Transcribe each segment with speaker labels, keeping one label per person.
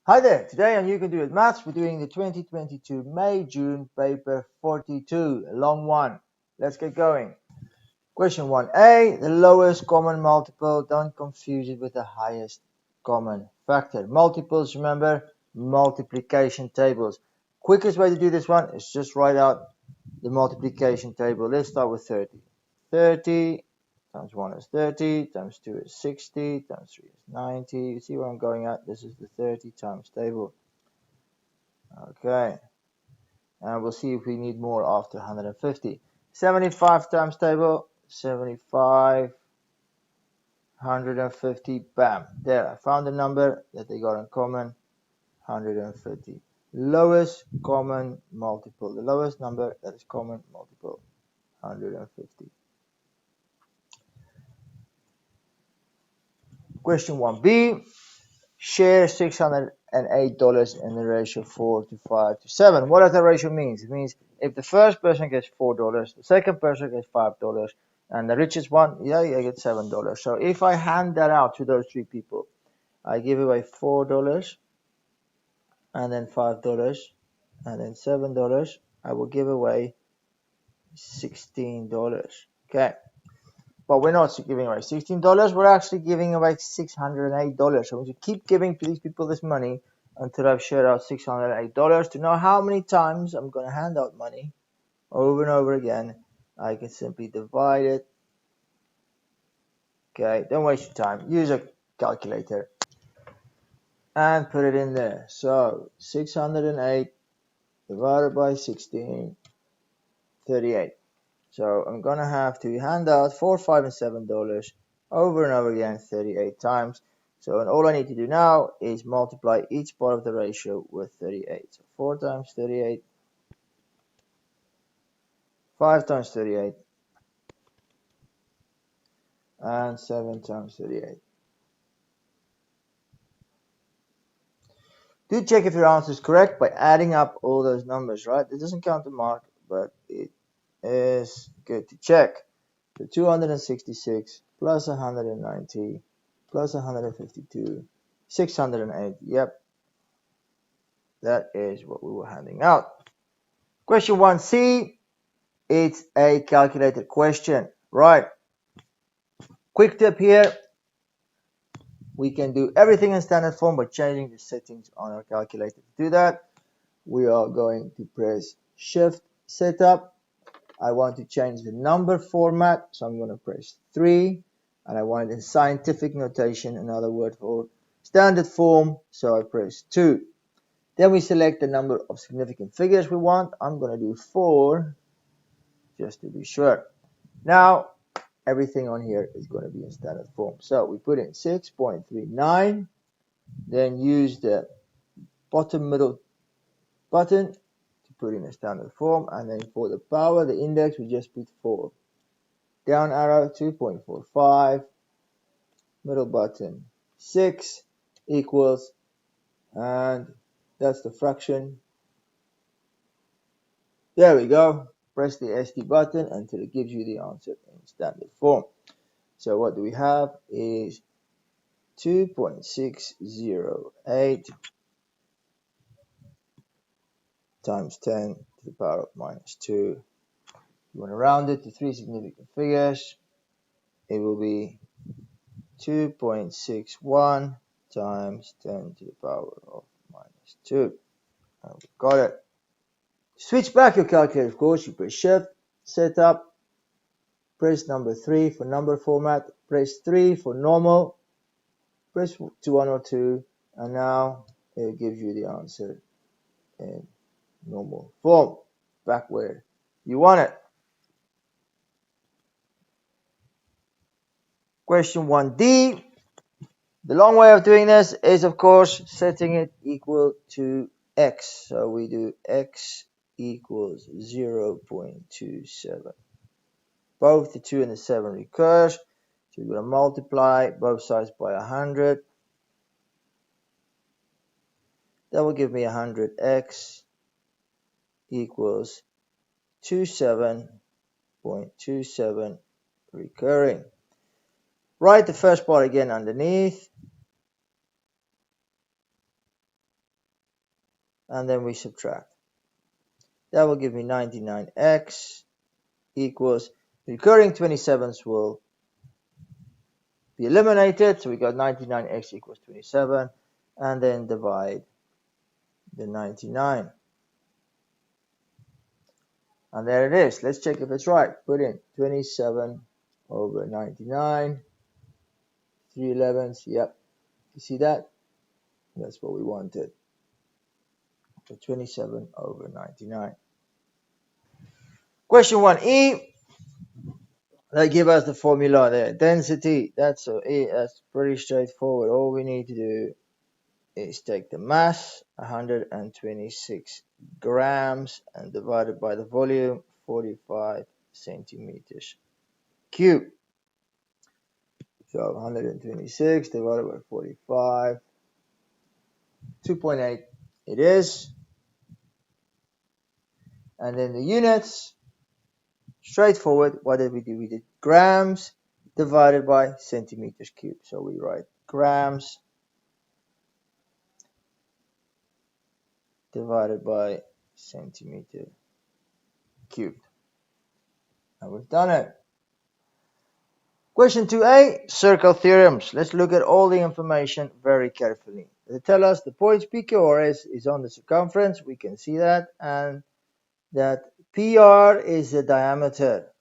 Speaker 1: Hi there, today on You Can Do It Maths, we're doing the 2022 May-June paper 42, a long one. Let's get going. Question 1a, the lowest common multiple, don't confuse it with the highest common factor. Multiples, remember, multiplication tables. Quickest way to do this one is just write out the multiplication table. Let's start with 30. 30 times 1 is 30, times 2 is 60, times 3 is 90. You see where I'm going at? This is the 30 times table. Okay, and we'll see if we need more after 150. 75 times table, 75, 150, bam. There, I found the number that they got in common, 150. Lowest common multiple, the lowest number that is common multiple, 150. Question 1b, share $608 in the ratio 4 to 5 to 7. What does that ratio mean? It means if the first person gets $4, the second person gets $5, and the richest one, I get $7. So if I hand that out to those three people, I give away $4 and then $5 and then $7. I will give away $16. Okay. But we're not giving away $16. We're actually giving away $608. So we should keep giving these people this money until I've shared out $608. To know how many times I'm going to hand out money over and over again, I can simply divide it. Okay, don't waste your time. Use a calculator and put it in there. So 608 divided by 16, 38. So I'm going to have to hand out $4, $5, and $7 over and over again 38 times. So and all I need to do now is multiply each part of the ratio with 38. So 4 times 38, 5 times 38, and 7 times 38. Do check if your answer is correct by adding up all those numbers, right? It doesn't count the mark, but it is good to check. So 266 plus 190 plus 152, 608. Yep, that is what we were handing out. Question 1c, it's a calculated question. Right, quick tip here. We can do everything in standard form by changing the settings on our calculator. To do that, we are going to press Shift Setup. I want to change the number format, so I'm going to press 3, and I want it in scientific notation, another word for standard form, so I press 2. Then we select the number of significant figures we want. I'm going to do 4, just to be sure. Now, everything on here is going to be in standard form. So we put in 6.39, then use the bottom middle button to put in a standard form, and then for the power, the index, we just put 4. Down arrow 2.45, middle button 6 equals, and that's the fraction. There we go. Press the SD button until it gives you the answer in standard form. So what do we have is 2.608 times 10 to the power of minus 2. You want to round it to 3 significant figures. It will be 2.61 times 10 to the power of minus 2. And we got it. Switch back your calculator, of course. You press Shift, Setup, press number 3 for number format, press 3 for normal, press 102, and now it gives you the answer in normal form, back where you want it. Question 1d. The long way of doing this is, of course, setting it equal to x. So we do x equals 0.27. Both the 2 and the 7 recurs. So we're going to multiply both sides by 100. That will give me 100x equals 27.27 recurring. Write the first part again underneath. and then we subtract. That will give me 99x equals, recurring 27s will be eliminated, so we got 99x equals 27, and then divide the 99. And there it is. Let's check if it's right. Put in 27 over 99, 3/11. Yep, you see that? That's what we wanted. So 27 over 99. Question 1e, they give us the formula there. Density, that's pretty straightforward. All we need to do is take the mass, 126 grams, and divide it by the volume, 45 centimeters cubed. So 126 divided by 45, 2.8 it is. And then the units, straightforward, what did we do? We did grams divided by centimeters cubed. So we write grams divided by centimeter cubed. And we've done it. Question 2a, circle theorems. Let's look at all the information very carefully. They tell us the points PQRS is on the circumference. We can see that. And that PR is the diameter.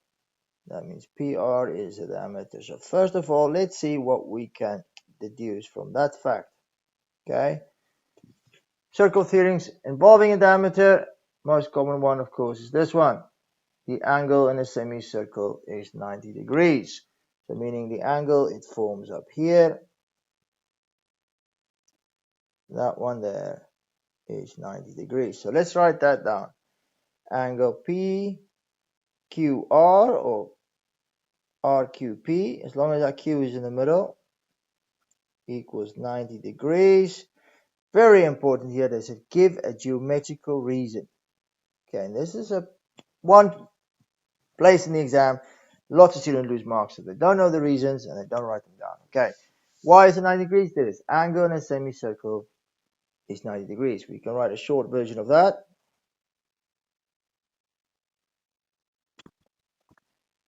Speaker 1: That means PR is the diameter. So first of all, let's see what we can deduce from that fact. Okay. Circle theorems involving a diameter. Most common one, of course, is this one. The angle in a semicircle is 90 degrees. So meaning the angle it forms up here, that one there is 90 degrees. So let's write that down. Angle PQR or RQP, as long as that Q is in the middle, equals 90 degrees. Very important here, they said give a geometrical reason. Okay, and this is one place in the exam. Lots of students lose marks if they don't know the reasons and they don't write them down. Okay, why is it 90 degrees? This angle in a semicircle is 90 degrees. We can write a short version of that.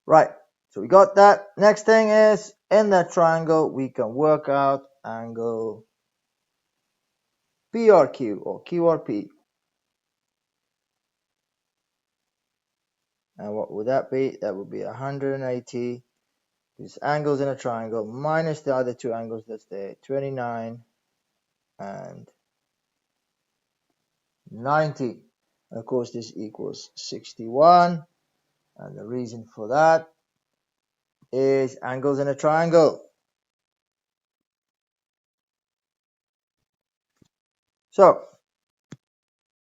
Speaker 1: Right, so we got that. Next thing is, in that triangle, we can work out angle PRQ or QRP. And what would that be? That would be 180. These angles in a triangle minus the other two angles that's there, 29 and 90. And of course, this equals 61. And the reason for that is angles in a triangle. So,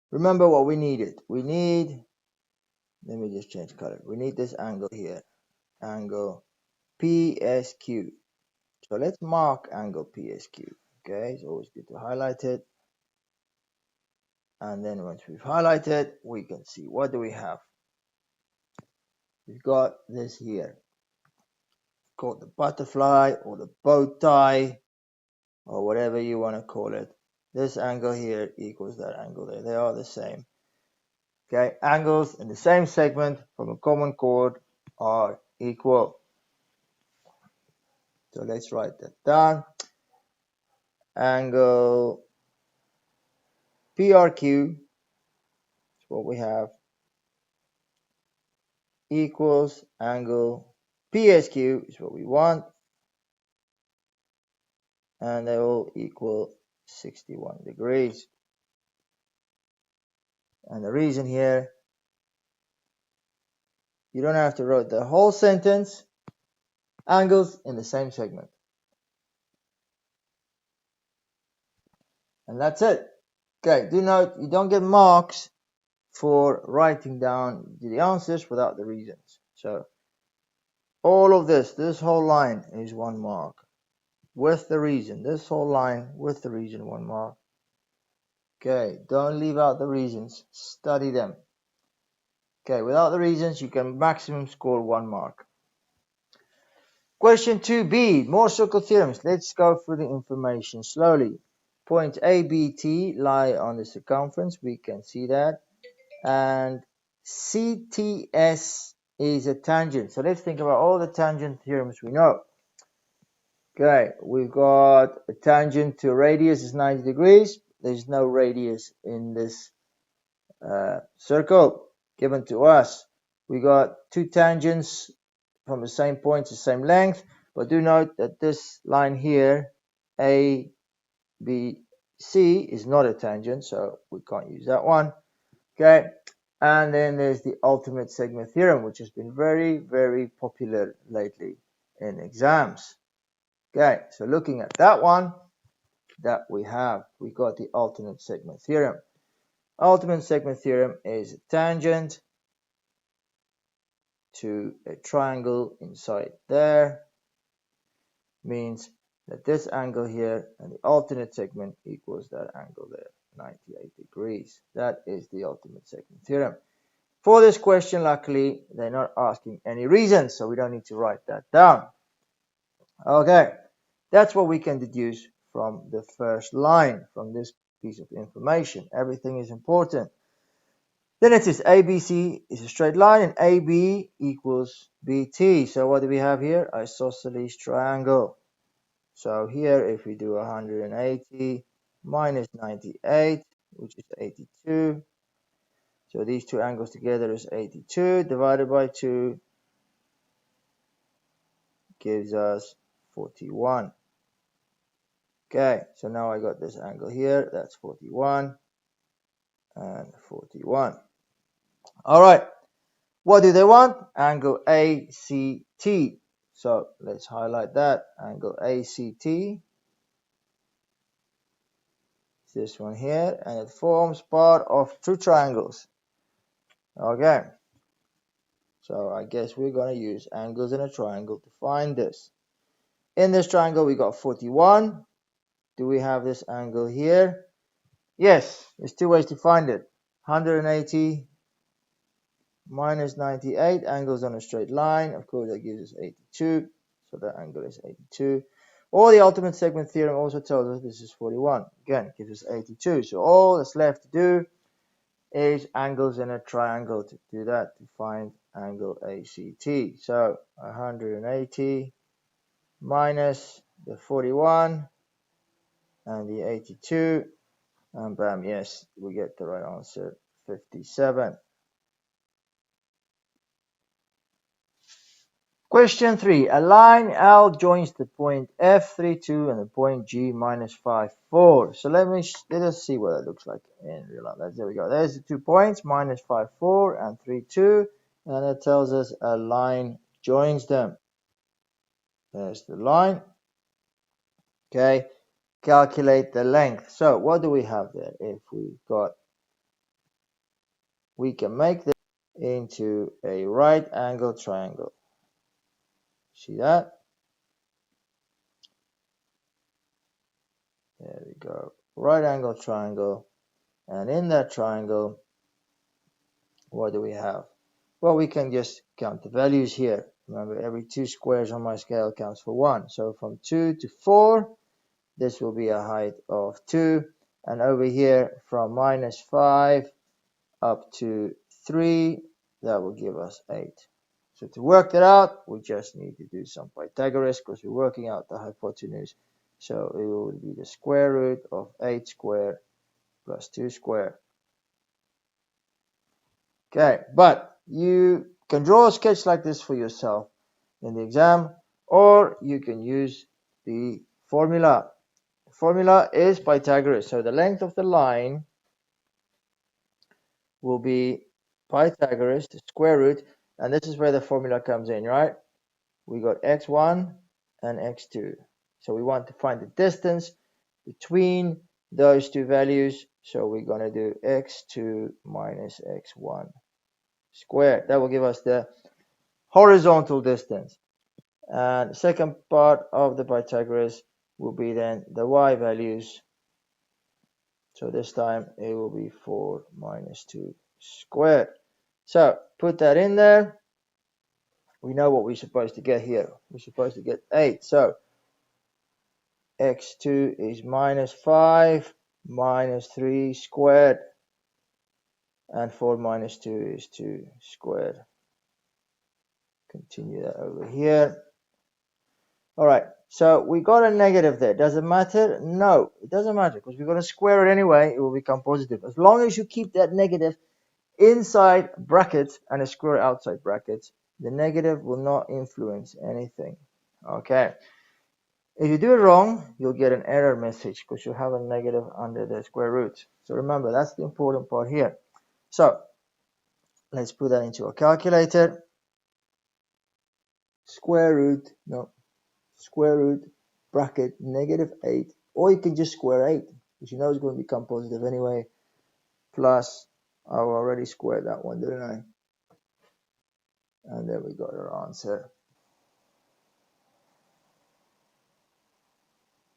Speaker 1: remember what we needed. We need, let me just change color. We need this angle here, angle PSQ. So let's mark angle PSQ. Okay, it's always good to highlight it. And then once we've highlighted, we can see what do we have. We've got this here, called the butterfly or the bow tie or whatever you want to call it. This angle here equals that angle there. They are the same. Okay, angles in the same segment from a common chord are equal. So let's write that down. Angle PRQ is what we have equals angle PSQ is what we want, and they all equal 61 degrees. And the reason here, you don't have to write the whole sentence, angles in the same segment. And that's it. Okay, do note you don't get marks for writing down the answers without the reasons. So all of this whole line is 1 mark with the reason. This whole line with the reason, 1 mark. Okay, don't leave out the reasons, study them. Okay, without the reasons, you can maximum score 1 mark. Question 2b, more circle theorems. Let's go through the information slowly. Points A, B, T lie on the circumference. We can see that. And CTS is a tangent. So let's think about all the tangent theorems we know. Okay, we've got a tangent to a radius is 90 degrees. There's no radius in this circle given to us. We got two tangents from the same point, the same length, but do note that this line here, A, B, C, is not a tangent, so we can't use that one. Okay, and then there's the ultimate segment theorem, which has been very, very popular lately in exams. Okay, so looking at that one, that we got the ultimate segment theorem. Ultimate segment theorem is a tangent to a triangle inside there, means that this angle here and the alternate segment equals that angle there, 98 degrees. That is the ultimate segment theorem. For this question, luckily, they're not asking any reasons, so we don't need to write that down. Okay, that's what we can deduce from the first line, from this piece of information. Everything is important. Then it says ABC is a straight line and AB equals BT. So what do we have here? Isosceles triangle. So here, if we do 180 minus 98, which is 82. So these two angles together is 82 divided by 2 gives us 41. Okay, so now I got this angle here. That's 41 and 41. All right. What do they want? Angle ACT. So let's highlight that. Angle ACT. This one here, and it forms part of two triangles. Okay. So I guess we're going to use angles in a triangle to find this. In this triangle, we got 41. Do we have this angle here? Yes, there's two ways to find it. 180 minus 98, angles on a straight line. Of course, that gives us 82. So that angle is 82. Or the ultimate segment theorem also tells us this is 41. Again, gives us 82. So all that's left to do is angles in a triangle to do that, to find angle ACT. So 180 minus the 41 and the 82, and bam, yes, we get the right answer, 57. Question 3. A line L joins the point F32 and the point G minus 5, 4. So let us see what that looks like in real life. There we go. There's the 2 points, minus 5, 4 and 3, 2. And it tells us a line joins them. There's the line. Okay. Calculate the length. So what do we have there? If we can make this into a right angle triangle. See that? There we go. Right angle triangle. And in that triangle, what do we have? Well, we can just count the values here. Remember, every 2 squares on my scale counts for 1. So from 2 to 4, this will be a height of 2. And over here, from minus 5 up to 3, that will give us 8. So to work that out, we just need to do some Pythagoras because we're working out the hypotenuse. So it will be the square root of 8 squared plus 2 squared. Okay, but you can draw a sketch like this for yourself in the exam, or you can use the formula. The formula is Pythagoras. So the length of the line will be Pythagoras, the square root, and this is where the formula comes in, right? We got x1 and x2. So we want to find the distance between those two values. So we're going to do x2 minus x1 squared. That will give us the horizontal distance. And the second part of the Pythagoras will be then the y values. So this time it will be 4 minus 2 squared. So put that in there. We know what we're supposed to get here. We're supposed to get 8. So x2 is minus 5 minus 3 squared, and 4 minus 2 is 2 squared. Continue that over here. All right, so we got a negative there. Does it matter? No, it doesn't matter, because we're going to square it anyway. It will become positive. As long as you keep that negative inside brackets and a square outside brackets, the negative will not influence anything. Okay. If you do it wrong, you'll get an error message because you have a negative under the square root. So remember, that's the important part here. So let's put that into a calculator. Square root bracket -8, or you can just square 8, because you know it's going to become positive anyway, plus, I already squared that one, didn't I? And there we got our answer.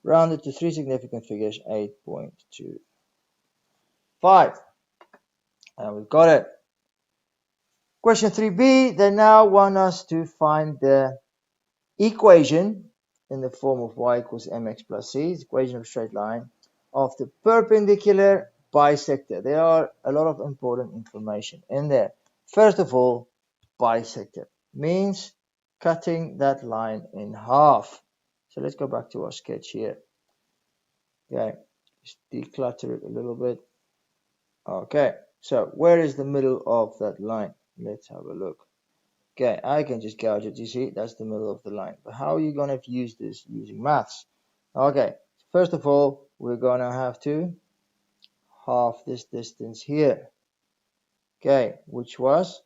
Speaker 1: Rounded to 3 significant figures, 8.25. And we've got it. Question 3b, they now want us to find the equation in the form of y equals mx plus c, the equation of a straight line, of the perpendicular bisector. There are a lot of important information in there. First of all, bisector means cutting that line in half. So let's go back to our sketch here. Okay, just declutter it a little bit. Okay, so where is the middle of that line? Let's have a look. Okay, I can just gouge it. You see, that's the middle of the line. But how are you going to use this using maths? Okay, first of all, we're going to have to half this distance here. Okay, which was,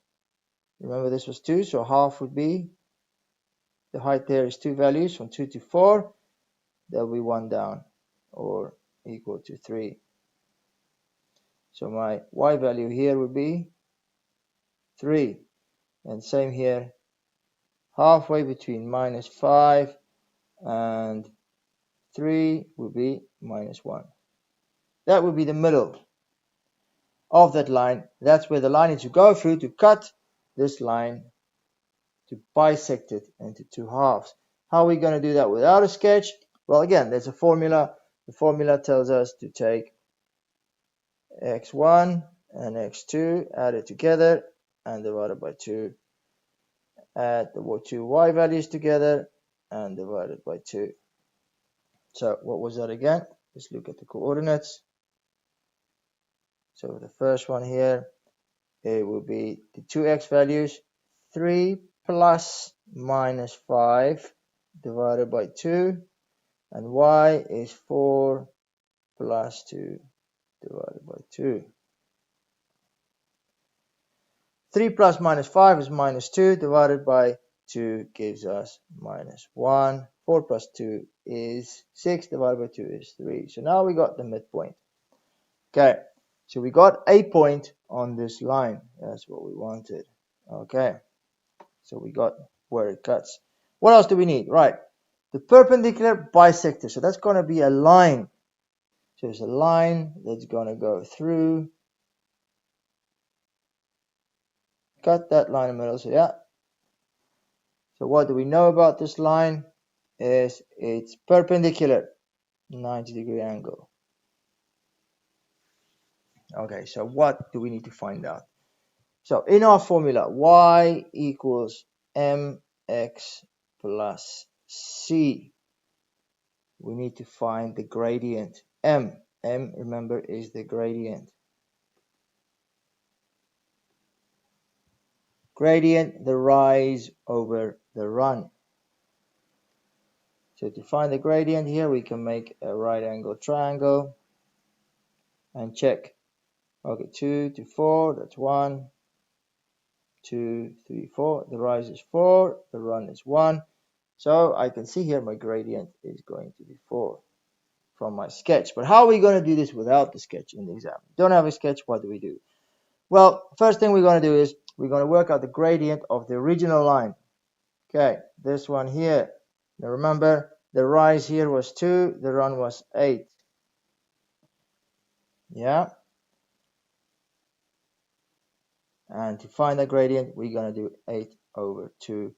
Speaker 1: remember this was 2, so half would be, the height there is 2 values, from 2 to 4. There'll be 1 down, or equal to 3. So my y value here would be 3. And same here, halfway between -5 and 3 would be -1. That would be the middle of that line. That's where the line needs to go through to cut this line, to bisect it into 2 halves. How are we going to do that without a sketch? Well, again, there's a formula. The formula tells us to take x1 and x2, add it together, and divide it by 2. Add the 2 y values together, and divide it by 2. So what was that again? Let's look at the coordinates. So the first one here, it will be the 2x values, 3 plus -5 divided by 2, and y is 4 plus 2 divided by 2. 3 plus -5 is -2 divided by 2 gives us -1. 4 plus 2 is 6 divided by 2 is 3. So now we got the midpoint. Okay, so we got a point on this line. That's what we wanted. Okay, so we got where it cuts. What else do we need? Right, the perpendicular bisector. So that's going to be a line. So there's a line that's going to go through. Cut that line in the middle. So yeah. So what do we know about this line? Is it's perpendicular, 90-degree angle. Okay, so what do we need to find out? So in our formula, y equals mx plus c. We need to find the gradient. M, remember, is the gradient. Gradient, the rise over the run. So to find the gradient here, we can make a right angle triangle and check. Okay, 2 to 4, that's 1. 2, 3, 4. The rise is 4, the run is 1. So I can see here my gradient is going to be 4 from my sketch. But how are we going to do this without the sketch in the exam? Don't have a sketch, what do we do? Well, first thing we're going to do is we're going to work out the gradient of the original line. Okay, this one here. Now remember, the rise here was 2, the run was 8. Yeah. And to find the gradient, we're going to do 8 over 2.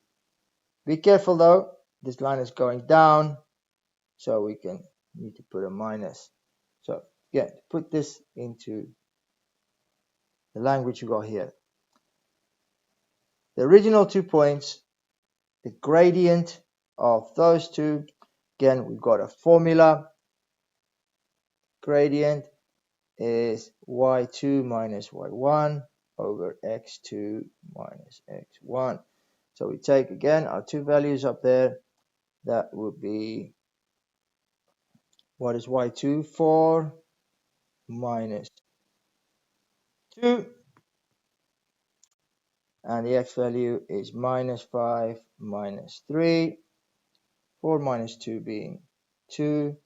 Speaker 1: Be careful though, this line is going down, so we can You need to put a minus. So again, put this into the language you got here. The original 2 points, the gradient of those two, again, we've got a formula. Gradient is y2 minus y1 over x2 minus x1. So we take again our two values up there. That would be, what is y2? 4 minus 2. And the x value is minus 5 minus 3. 4 minus 2 being 2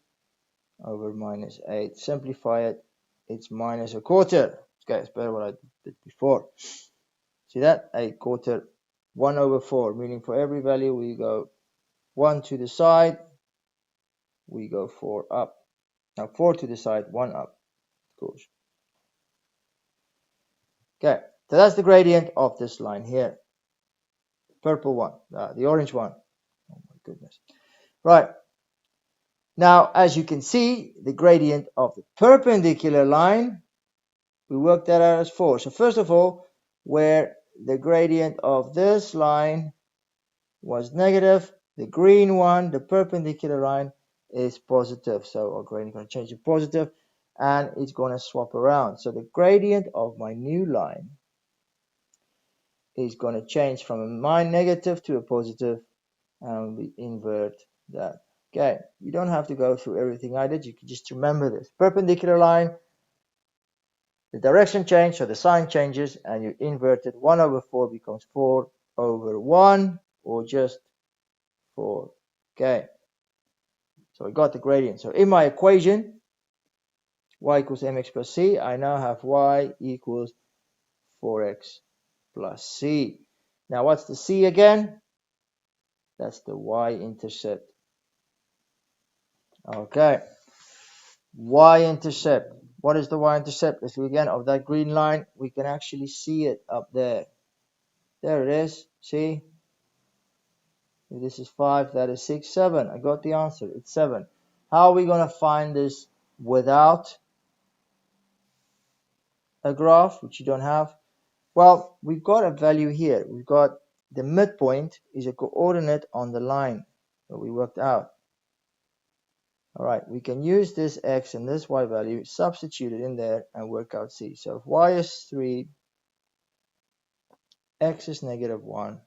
Speaker 1: over minus 8. Simplify it, it's minus a quarter. Okay, it's better what I did before. See that? A quarter, 1 over 4, meaning for every value we go 1 to the side, we go 4 up. Now 4 to the side, 1 up, of course. Okay, so that's the gradient of this line here. Purple one, the orange one. Oh my goodness. Right. Now, as you can see, the gradient of the perpendicular line, we worked that out as 4. So first of all, where the gradient of this line was negative, the green one, the perpendicular line, is positive. So our gradient is going to change to positive, and it's going to swap around. So the gradient of my new line is going to change from a negative to a positive, and we invert that. Okay, you don't have to go through everything I did. You can just remember this. Perpendicular line, the direction change, so the sign changes, and you invert it. 1 over 4 becomes 4 over 1, or just 4. Okay, so I got the gradient. So in my equation, y equals mx plus c, I now have y equals 4x plus c. Now what's the c again? That's the y-intercept. Okay, y-intercept. What is the y-intercept? Let's look again of that green line. We can actually see it up there. There it is. See? If this is 5, that is 6, 7. I got the answer. It's 7. How are we going to find this without a graph, which you don't have? Well, we've got a value here. We've got the midpoint is a coordinate on the line that we worked out. All right, we can use this x and this y value, substitute it in there, and work out c. So if y is 3, x is negative 1,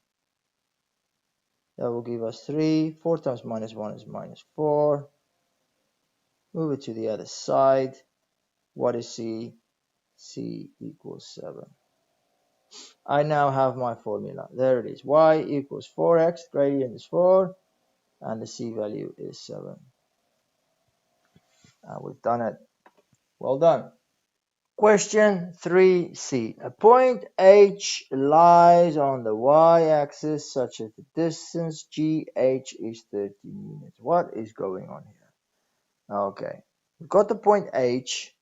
Speaker 1: that will give us 3. 4 times minus 1 is minus 4. Move it to the other side. What is c? C equals 7. I now have my formula. There it is. Y equals 4x, gradient is 4, and the c value is 7. And we've done it. Well done. Question 3c. A point H lies on the y-axis such that the distance GH is 13 units. What is going on here? Okay, we've got the point H,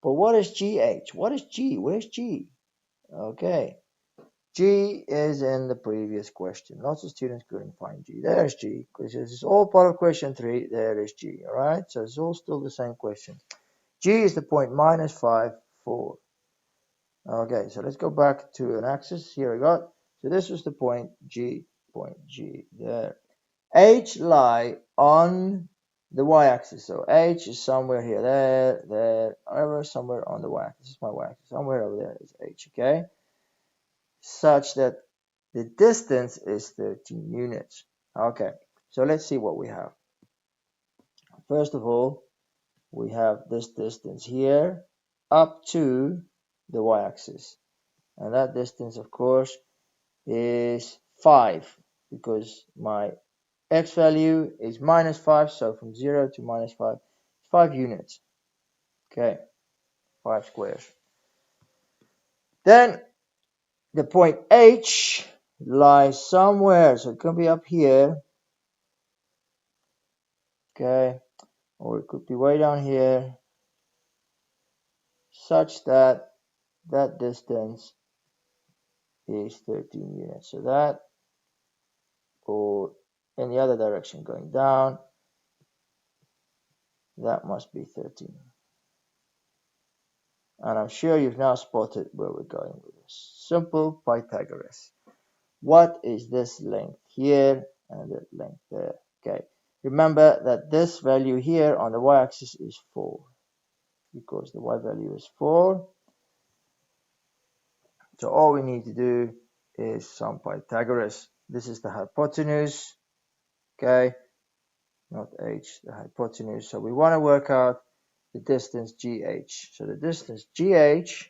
Speaker 1: but what is GH? What is G? Where's G? Okay, G is in the previous question. Lots of students couldn't find G. There's G, because this is all part of question 3. There is G, all right? So it's all still the same question. G is the point minus 5, 4. Okay, so let's go back to an axis. Here I got. So this was the point G there. H lie on the y-axis. So H is somewhere here, there, over somewhere on the y-axis. This is my y-axis. Somewhere over there is H, okay? Such that the distance is 13 units. Okay, so let's see what we have. First of all, we have this distance here up to the y-axis, and that distance of course is 5, because my x value is minus 5, so from 0 to minus 5 is 5 units. Okay, 5 squares. Then the point H lies somewhere, so it could be up here, okay, or it could be way down here, such that that distance is 13 units. So that, or in the other direction going down, That must be 13. And I'm sure you've now spotted where we're going with this. Simple Pythagoras. What is this length here and that length there? Okay. Remember that this value here on the y-axis is 4, because the y value is 4. So all we need to do is sum Pythagoras. This is the hypotenuse, okay, not h, the hypotenuse. So we want to work out the distance GH. So the distance GH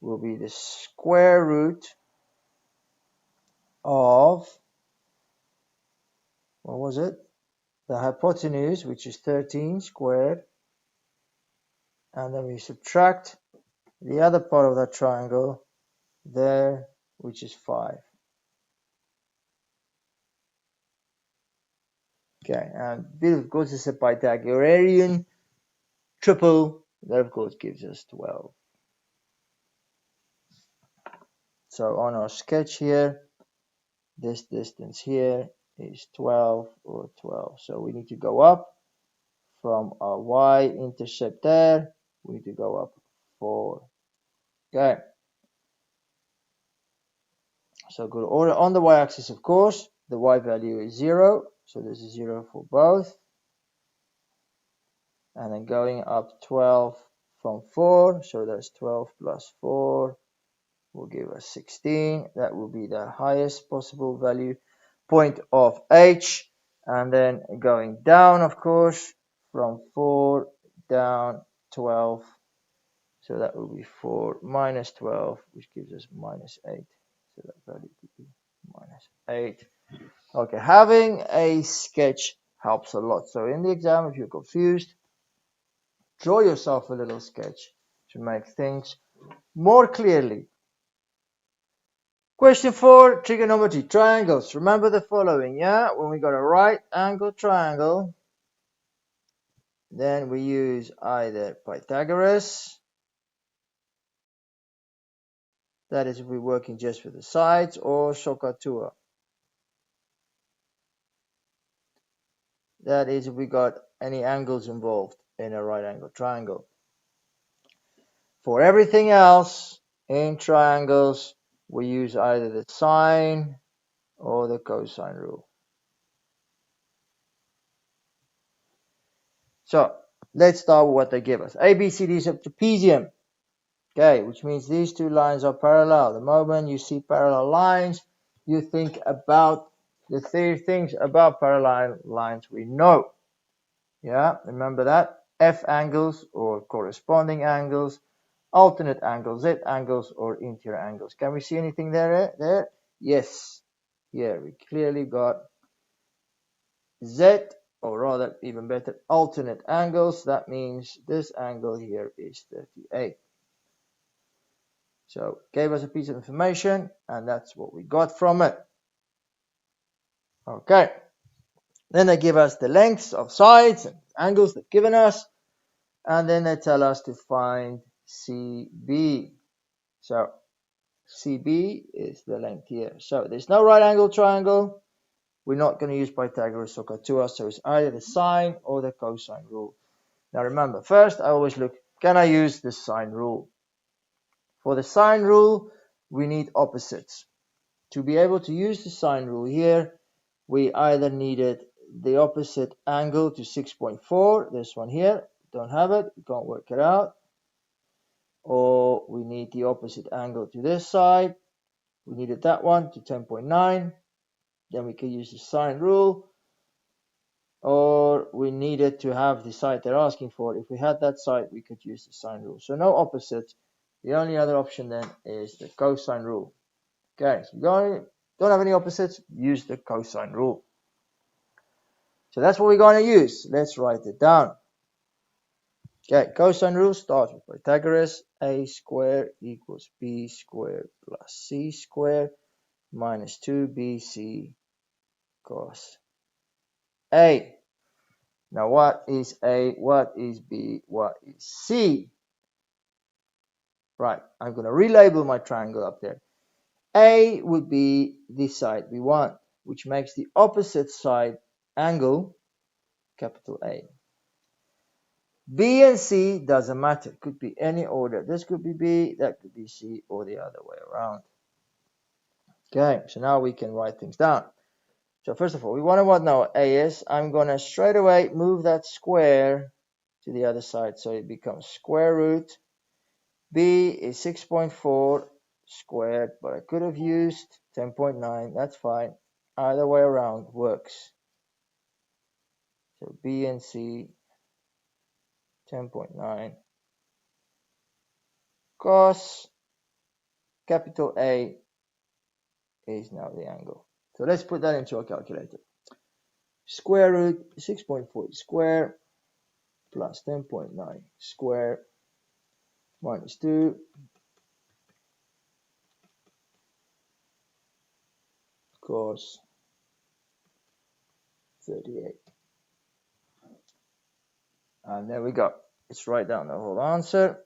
Speaker 1: will be the square root of, what was it? The hypotenuse, which is 13 squared, and then we subtract the other part of that triangle there, which is 5. Okay, and this of course is a Pythagorean triple, that of course gives us 12. So on our sketch here, this distance here is 12 or 12. So we need to go up from our y-intercept there, we need to go up 4. Okay. So good order on the y-axis, of course, the y value is 0. So this is 0 for both. And then going up 12 from 4. So that's 12 plus 4 will give us 16. That will be the highest possible value point of h. And then going down, of course, from 4 down 12. So that will be 4 minus 12, which gives us minus 8. So that value could be minus 8. Okay, having a sketch helps a lot. So in the exam, if you're confused, draw yourself a little sketch to make things more clearly. Question 4, trigonometry, triangles. Remember the following, yeah? When we got a right angle triangle, then we use either Pythagoras, that is if we're working just with the sides, or SOHCAHTOA. That is if we got any angles involved in a right angle triangle. For everything else in triangles, we use either the sine or the cosine rule. So let's start with what they give us. ABCD is a trapezium. Okay, which means these two lines are parallel. The moment you see parallel lines, you think about the three things about parallel lines we know. Yeah, remember that. F angles or corresponding angles, alternate angles, Z angles or interior angles. Can we see anything there? Yes. Here we clearly got Z, or rather even better, alternate angles. That means this angle here is 38. So gave us a piece of information, and that's what we got from it. Okay. Then they give us the lengths of sides and angles they've given us, and then they tell us to find CB. So CB is the length here. So there's no right angle triangle. We're not going to use Pythagoras or SOHCAHTOA, so it's either the sine or the cosine rule. Now remember, first I always look, can I use the sine rule? For the sine rule, we need opposites. To be able to use the sine rule here, we either needed the opposite angle to 6.4, this one here, don't have it, we can't work it out, or we need the opposite angle to this side, we needed that one to 10.9, then we can use the sine rule, or we needed to have the side they're asking for. If we had that side, we could use the sine rule. So no opposite. The only other option then is the cosine rule. Okay, so don't have any opposites, use the cosine rule. So that's what we're going to use. Let's write it down. Okay, cosine rule starts with Pythagoras. A squared equals b squared plus c squared minus 2bc cos A. Now what is A, what is B, what is C? Right, I'm going to relabel my triangle up there. A would be the side we want, which makes the opposite side angle capital A. B and C doesn't matter. It could be any order. This could be B, that could be C, or the other way around. Okay, so now we can write things down. So first of all, we want to know what A is. I'm going to straight away move that square to the other side. So it becomes square root. B is 6.4 squared, but I could have used 10.9. That's fine. Either way around works. So B and C, 10.9. Cos capital A is now the angle. So let's put that into our calculator. Square root 6.4 square plus 10.9 square minus 2 cos 38. And there we go. Let's write down the whole answer.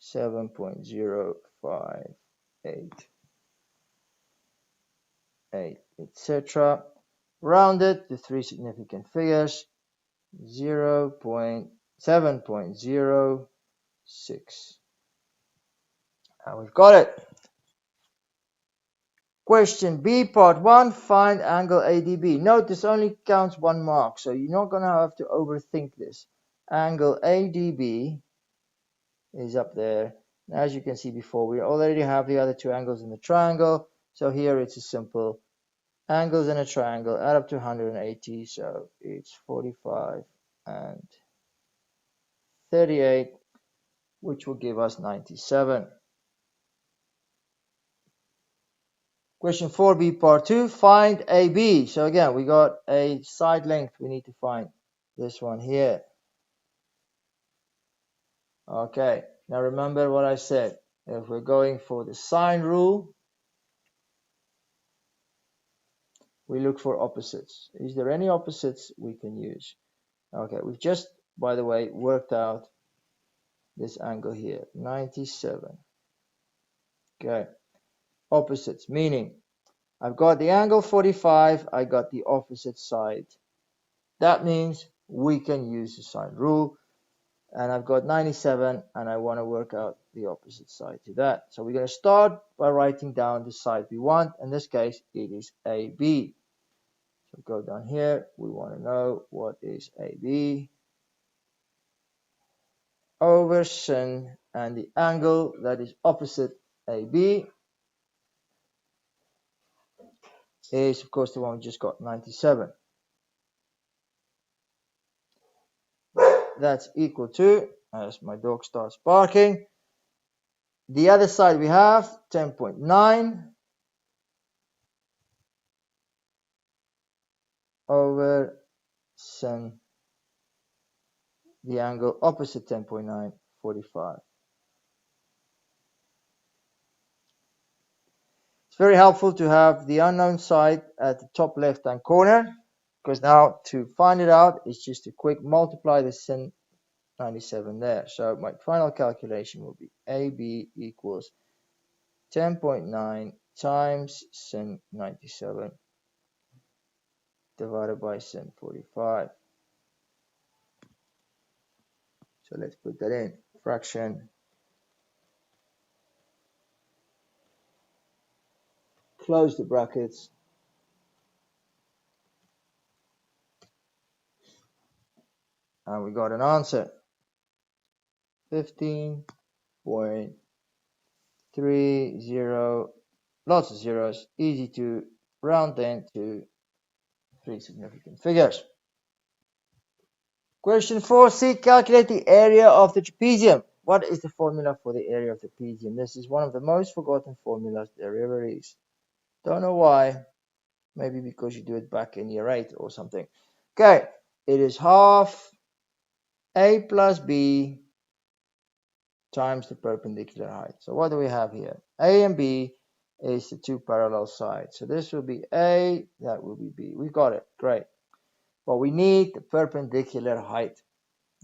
Speaker 1: 7.0588, etc. Rounded to three significant figures. 7.06. And we've got it. Question B, part 1, find angle ADB. Note this only counts 1 mark, so you're not going to have to overthink this. Angle ADB is up there. As you can see before, we already have the other two angles in the triangle. So here it's a simple angles in a triangle add up to 180. So it's 45 and 38, which will give us 97. Question 4b, part 2, find AB. So again, we got a side length we need to find. This one here. Okay, now remember what I said. If we're going for the sine rule, we look for opposites. Is there any opposites we can use? Okay, we've just, by the way, worked out this angle here, 97. Okay, opposites, meaning I've got the angle 45, I got the opposite side. That means we can use the sine rule. And I've got 97, and I want to work out the opposite side to that. So we're going to start by writing down the side we want. In this case, it is AB. So go down here. We want to know what is AB over sin, and the angle that is opposite AB is, of course, the one we just got, 97. That's equal to, as my dog starts barking, the other side we have 10.9 over sin the angle opposite 10.9, 45. It's very helpful to have the unknown side at the top left hand corner, because now to find it out, it's just a quick multiply the sin 97 there. So my final calculation will be AB equals 10.9 times sin 97 divided by sin 45. So let's put that in. Fraction, close the brackets, and we got an answer. 15.30, lots of zeros, easy to round then to three significant figures. Question 4c, calculate the area of the trapezium. What is the formula for the area of the trapezium? This is one of the most forgotten formulas there ever is. Don't know why. Maybe because you do it back in year 8 or something. Okay, it is half a plus b times the perpendicular height. So what do we have here? A and B is the two parallel sides. So this will be A, that will be B. We got it, great. But we need the perpendicular height.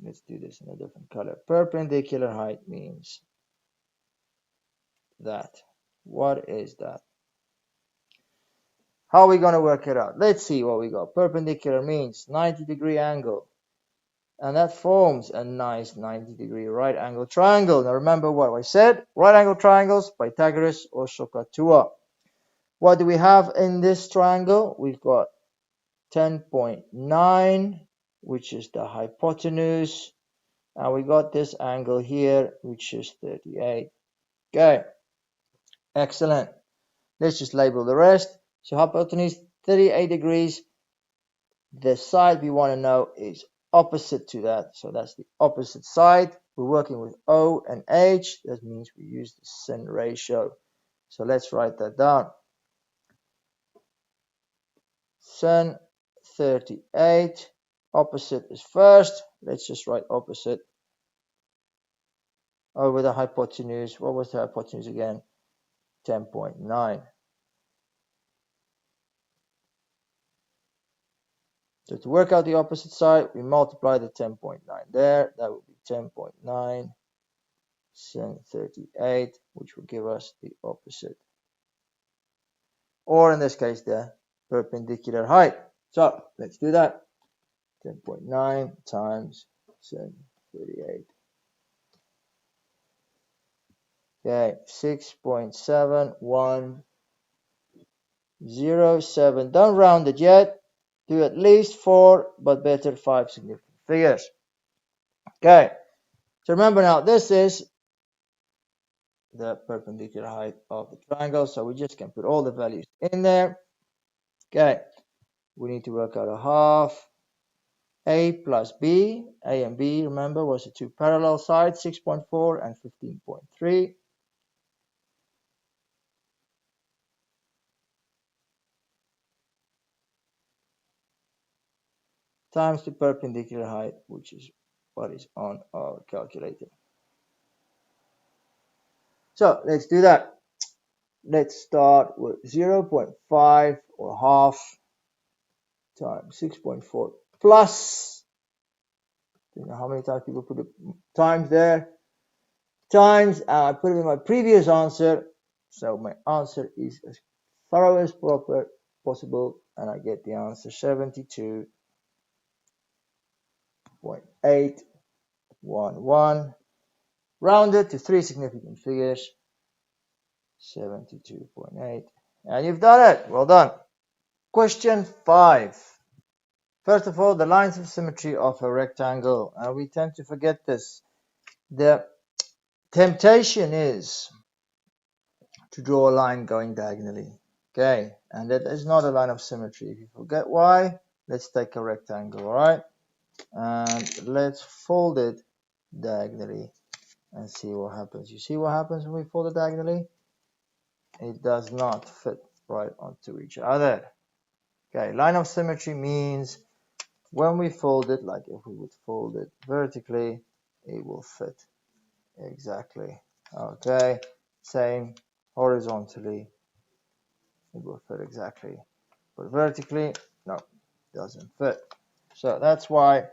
Speaker 1: Let's do this in a different color. Perpendicular height means that. What is that? How are we going to work it out? Let's see what we got. Perpendicular means 90-degree angle. And that forms a nice 90-degree right angle triangle. Now remember what I said. Right angle triangles, Pythagoras or SOHCAHTOA. What do we have in this triangle? We've got 10.9, which is the hypotenuse. And we got this angle here, which is 38. Okay, excellent. Let's just label the rest. So hypotenuse 38 degrees. The side we want to know is opposite to that. So that's the opposite side. We're working with O and H. That means we use the sin ratio. So let's write that down. Sin 38. Opposite is first. Let's just write opposite over the hypotenuse. What was the hypotenuse again? 10.9. So to work out the opposite side, we multiply the 10.9 there. That would be 10.9 sin 38, which will give us the opposite. Or in this case, the perpendicular height. So let's do that. 10.9 times sin 38. Okay, 6.7107. Don't round it yet. Do at least 4, but better 5 significant figures. Okay, so remember now, this is the perpendicular height of the triangle. So we just can put all the values in there. Okay, we need to work out a half. A plus B, A and B, remember, was the two parallel sides, 6.4 and 15.3. Times the perpendicular height, which is what is on our calculator. So let's do that. Let's start with 0.5 or half times 6.4 plus, you know how many times people put the times there, times, I put it in my previous answer, so my answer is as thorough as possible, and I get the answer 72.811, rounded to 3 significant figures, 72.8, and you've done it. Well done. Question 5. First of all, the lines of symmetry of a rectangle, and we tend to forget this. The temptation is to draw a line going diagonally. Okay, and that is not a line of symmetry. If you forget why, let's take a rectangle, all right? And let's fold it diagonally and see what happens. You see what happens when we fold it diagonally? It does not fit right onto each other. Okay, line of symmetry means when we fold it, like if we would fold it vertically, it will fit exactly. Okay, same horizontally, it will fit exactly. But vertically, no, it doesn't fit. So that's why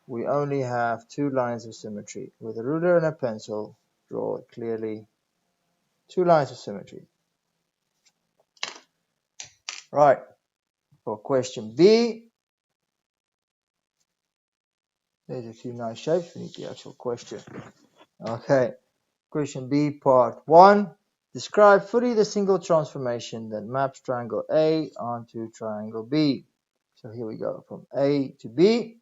Speaker 1: we only have 2 lines of symmetry. With a ruler and a pencil, draw clearly 2 lines of symmetry. Right, for question B, there's a few nice shapes. We need the actual question. Okay, question B, part 1. Describe fully the single transformation that maps triangle A onto triangle B. So here we go, from A to B.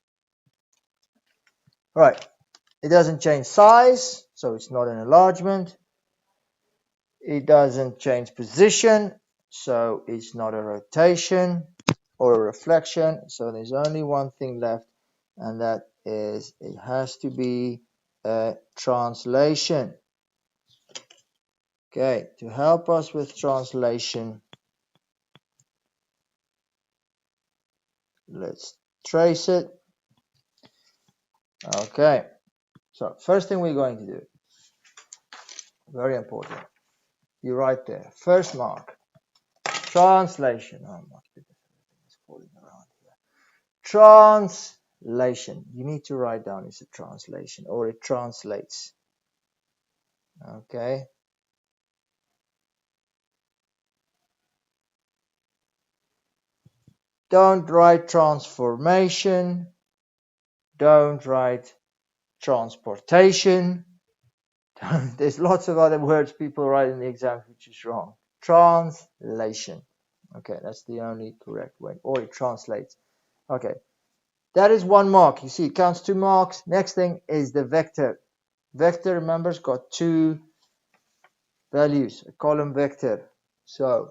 Speaker 1: Right, it doesn't change size, so it's not an enlargement. It doesn't change position, so it's not a rotation or a reflection. So there's only one thing left, and that is it has to be a translation. Okay, to help us with translation, let's trace it. Okay, so first thing we're going to do, very important, you write there, first mark, translation. Oh my goodness, everything is falling around here. Translation, you need to write down it's a translation, or it translates. Okay, Don't write transformation. Don't write transportation. There's lots of other words people write in the exam which is wrong. Translation. Okay, that's the only correct way. Or it translates. Okay, that is 1 mark. You see, it counts 2 marks. Next thing is the vector. Vector, remember, it's got 2 values, a column vector. So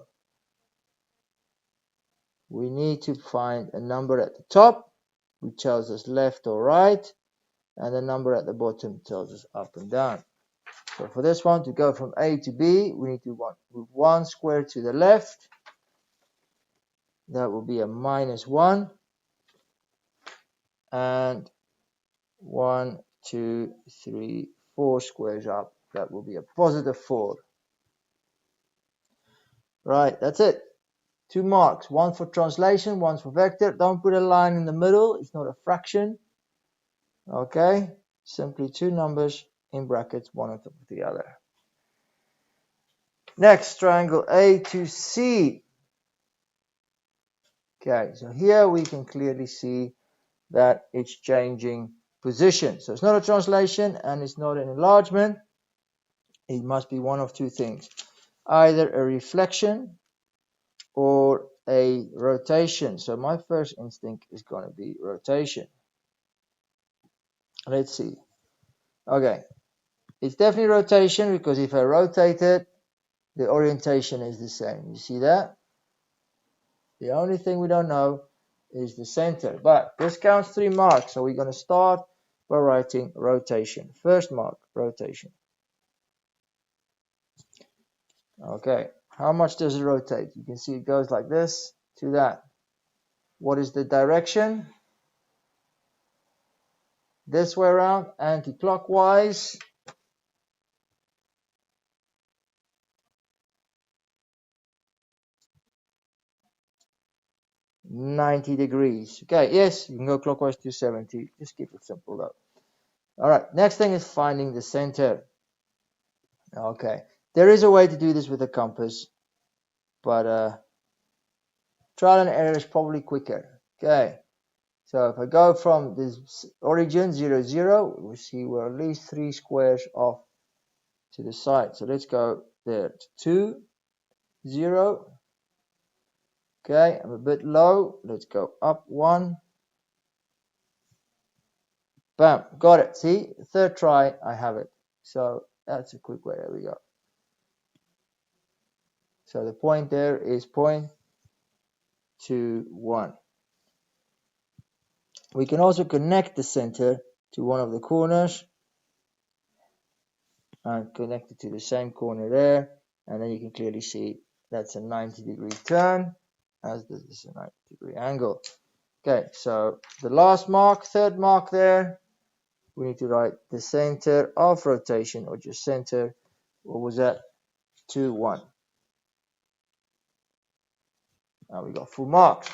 Speaker 1: we need to find a number at the top, which tells us left or right, and a number at the bottom tells us up and down. So for this one, to go from A to B, we need to move 1 square to the left. That will be a -1. And 1, 2, 3, 4 squares up. That will be a +4. Right, that's it. 2 marks. 1 for translation, 1 for vector. Don't put a line in the middle. It's not a fraction. Okay, simply 2 numbers in brackets, one on top of the other. Next, triangle A to C. Okay, so here we can clearly see that it's changing position. So it's not a translation and it's not an enlargement. It must be one of 2 things. Either a reflection or a rotation. So my first instinct is going to be rotation. Let's see. Okay, it's definitely rotation because if I rotate it, the orientation is the same. You see that? The only thing we don't know is the center. But this counts 3 marks, so we're going to start by writing rotation. First mark, rotation. Okay, how much does it rotate? You can see it goes like this to that. What is the direction? This way around, anti-clockwise. -90 degrees. Okay, yes, you can go clockwise to 70. Just keep it simple though. All right, next thing is finding the center. Okay, there is a way to do this with a compass, but trial and error is probably quicker. Okay, so if I go from this origin 0, 0, we see we're at least 3 squares off to the side. So let's go there. 2, 0. Okay, I'm a bit low. Let's go up 1. Bam, got it. See, third try, I have it. So that's a quick way. There we go. So the point there is 0.21. We can also connect the center to one of the corners and connect it to the same corner there. And then you can clearly see that's a 90-degree turn, as this is a 90-degree angle. Okay, so the last mark, third mark there, we need to write the center of rotation, or just center. What was that? 2, 1. Now we got full marks.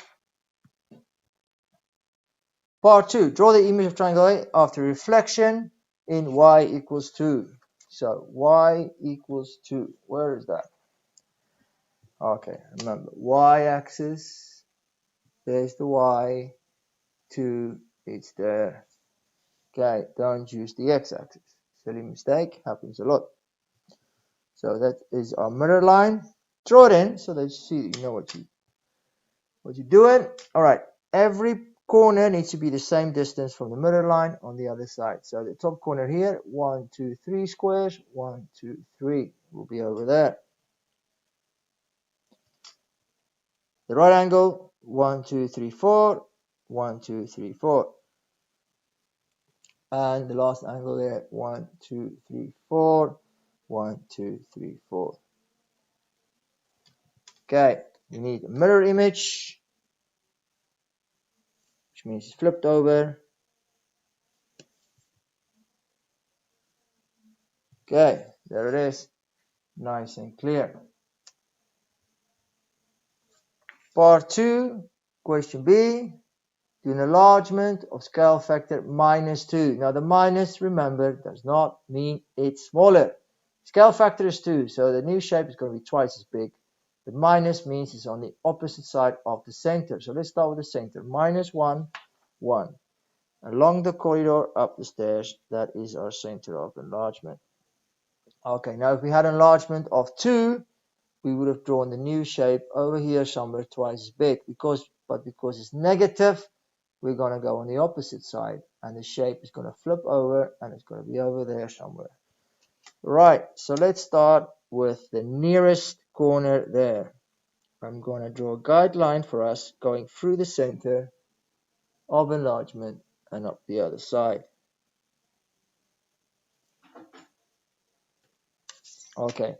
Speaker 1: Part 2. Draw the image of triangle A after reflection in y equals 2. So y equals 2. Where is that? Okay, remember, y-axis, there's the y, 2, it's there. Okay, don't use the x-axis. Silly mistake, happens a lot. So that is our mirror line. Draw it in so that you see, you know what you're doing. All right, every corner needs to be the same distance from the mirror line on the other side. So the top corner here, 1, 2, 3 squares, 1, 2, 3 will be over there. The right angle, 1, 2, 3, 4, 1, 2, 3, 4. And the last angle there, 1, 2, 3, 4, 1, 2, 3, 4. Okay, you need a mirror image, which means it's flipped over. Okay, there it is, nice and clear. Part 2, question B, do an enlargement of scale factor -2. Now the minus, remember, does not mean it's smaller. Scale factor is 2, so the new shape is going to be twice as big. The minus means it's on the opposite side of the center. So let's start with the center. Minus 1, 1. Along the corridor, up the stairs, that is our center of enlargement. Okay, now if we had enlargement of 2, we would have drawn the new shape over here somewhere twice as big. But because it's negative, we're going to go on the opposite side. And the shape is going to flip over and it's going to be over there somewhere. Right, so let's start with the nearest corner there. I'm going to draw a guideline for us going through the center of enlargement and up the other side. Okay,